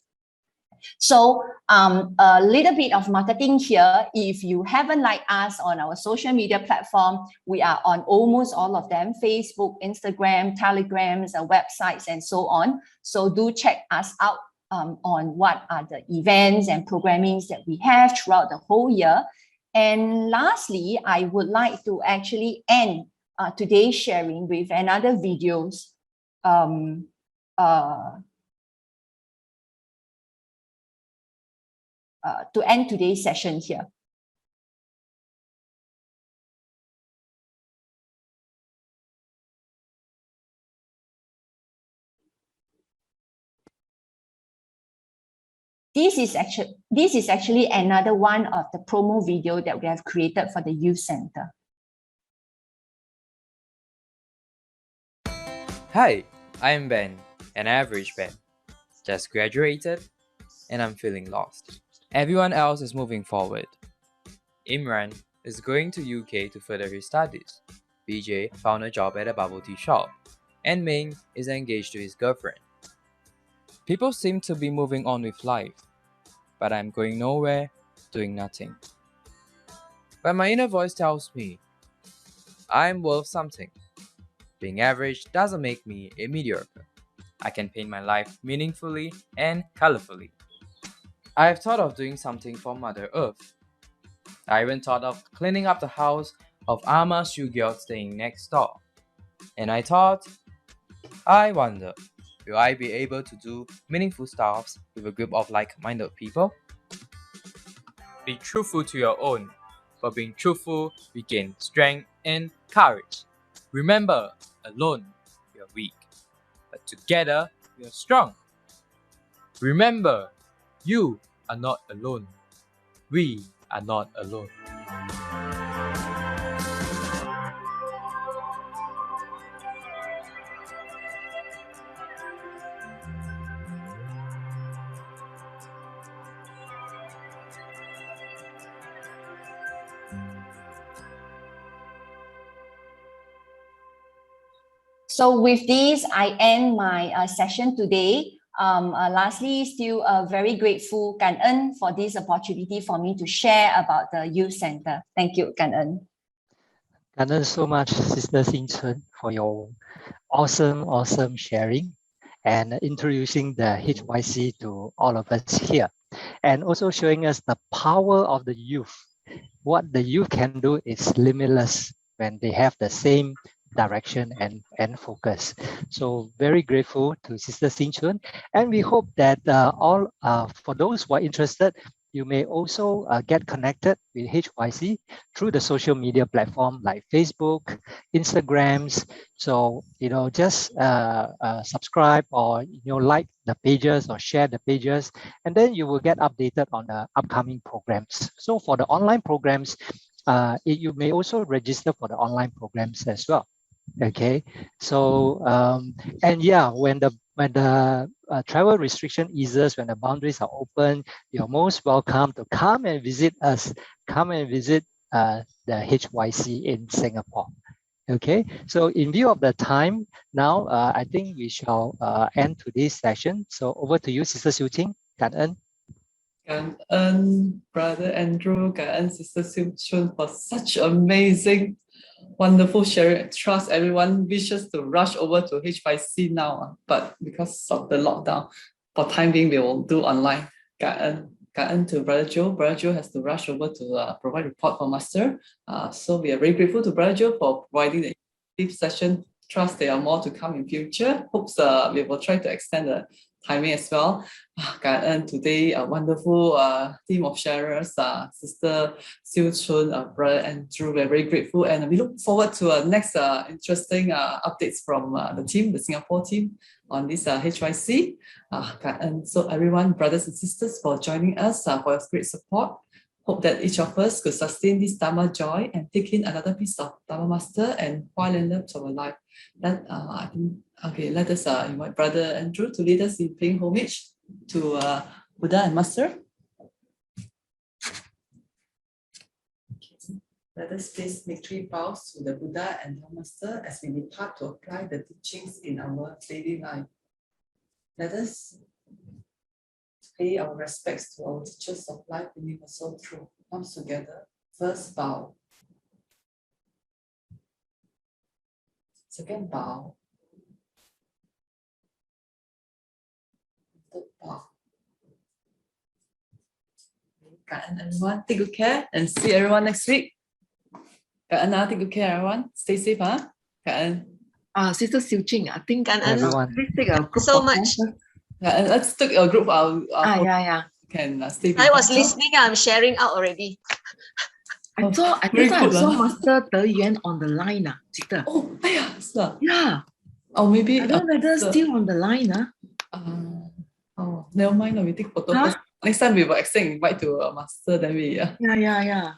So a little bit of marketing here. If you haven't liked us on our social media platform, we are on almost all of them: Facebook, Instagram, Telegrams, websites, and so on. So do check us out on what are the events and programmings that we have throughout the whole year. And lastly, I would like to actually end today's sharing with another videos to end today's session here. This is actually another one of the promo video that we have created for the youth center. Hi, I'm Ben, an average Ben. Just graduated, and I'm feeling lost. Everyone else is moving forward. Imran is going to UK to further his studies. BJ found a job at a bubble tea shop, and Ming is engaged to his girlfriend. People seem to be moving on with life, but I'm going nowhere, doing nothing. But my inner voice tells me, I'm worth something. Being average doesn't make me a mediocre. I can paint my life meaningfully and colorfully. I have thought of doing something for Mother Earth. I even thought of cleaning up the house of Ama Shugyot staying next door. And I thought, I wonder, will I be able to do meaningful stuff with a group of like-minded people? Be truthful to your own, For being truthful, we gain strength and courage. Remember, alone, we are weak, but together, we are strong. Remember, you are not alone. We are not alone. So with this, I end my session today. Lastly, still very grateful, 感恩 for this opportunity for me to share about the youth center. Thank you, 感恩. 感恩 so much, Sister Xin Chun, for your awesome sharing and introducing the HYC to all of us here, and also showing us the power of the youth. What the youth can do is limitless when they have the same direction and focus. So very grateful to Sister Xin Chun, and we hope that for those who are interested, you may also get connected with HYC through the social media platform like Facebook, Instagrams. So just subscribe or like the pages or share the pages, and then you will get updated on the upcoming programs. So for the online programs, you may also register for the online programs as well. Okay, so and yeah, when the travel restriction eases, when the boundaries are open, you're most welcome to come and visit us. Come and visit the HYC in Singapore. Okay, so in view of the time now, I think we shall end today's session. So over to you, Sister Xiu Ting. 感恩. 感恩 Brother Andrew, 感恩 Sister Xiu Chun for such amazing, wonderful sharing. I trust everyone wishes to rush over to HYC now, but because of the lockdown, for time being, we will do online. 感恩 to Brother Joe. Brother Joe has to rush over to provide report for Master. So we are very grateful to Brother Joe for providing the deep session. Trust there are more to come in future. Hopes we will try to extend the timing as well. 感恩 today a wonderful team of sharers, Sister Xiu Chun, Brother Andrew. We're very grateful, and we look forward to next interesting updates from the team, the Singapore team, on this HYC. 感恩 so everyone, brothers and sisters, for joining us, for your great support. Hope that each of us could sustain this Dharma joy and take in another piece of Dharma Master and Hualien love to our life. Then I think, okay, let us invite Brother Andrew to lead us in paying homage to Buddha and Master. Let us place victory bows to the Buddha and the Master as we depart to apply the teachings in our daily life. Let us pay our respects to our teachers of life, universal truth. Comes together. First bow. Second bow. Third bow. Kak An, everyone, take good care and see everyone next week. Kak An, take good care, everyone. Stay safe, huh? Kak An. Sister Xiu Ching, I think Everyone. let's take a group So photo much. first. And let's take a group. Yeah. Can stay. I was listening. I'm sharing out already. I saw Master De Yuan on the line. Sister. Oh, yeah. Yeah. Or maybe. I don't know whether still on the line. Oh, never mind. We take photo first. Next time we will extend invite to Master. Then we. Yeah.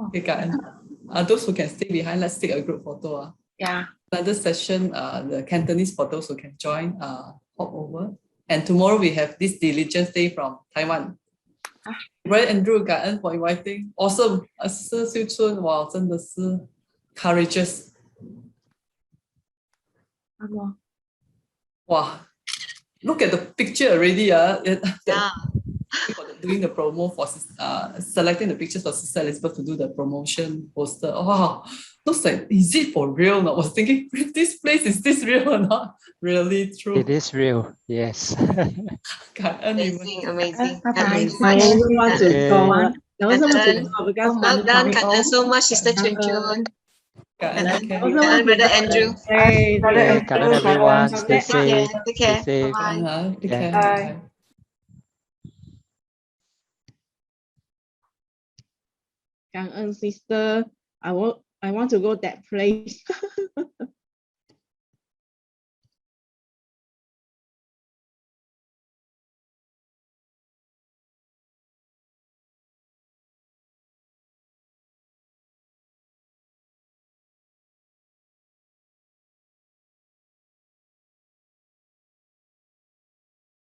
Okay, Kak An. Those who can stay behind, let's take a group photo. Yeah. Another session, the Cantonese photos who can join, hop over. And tomorrow we have this Diligence Day from Taiwan. Brother Andrew, 感恩 for inviting. Awesome. Sister Xiu Chun, wow, 真的是 courageous. Wow. Look at the picture already. Yeah. Doing the promo for selecting the pictures for Sister Elizabeth to do the promotion poster. Wow. Looks like, is it for real? I was thinking, this place, is this real or not? Really true. It is real, yes. Amazing. Well done, Kak An, so much, Sister Chun Chun. Brother Andrew. Kak An, everyone. Stay safe. Take care. Stay safe. Bye. Take care. Bye. 感恩 sister. I want to go that place.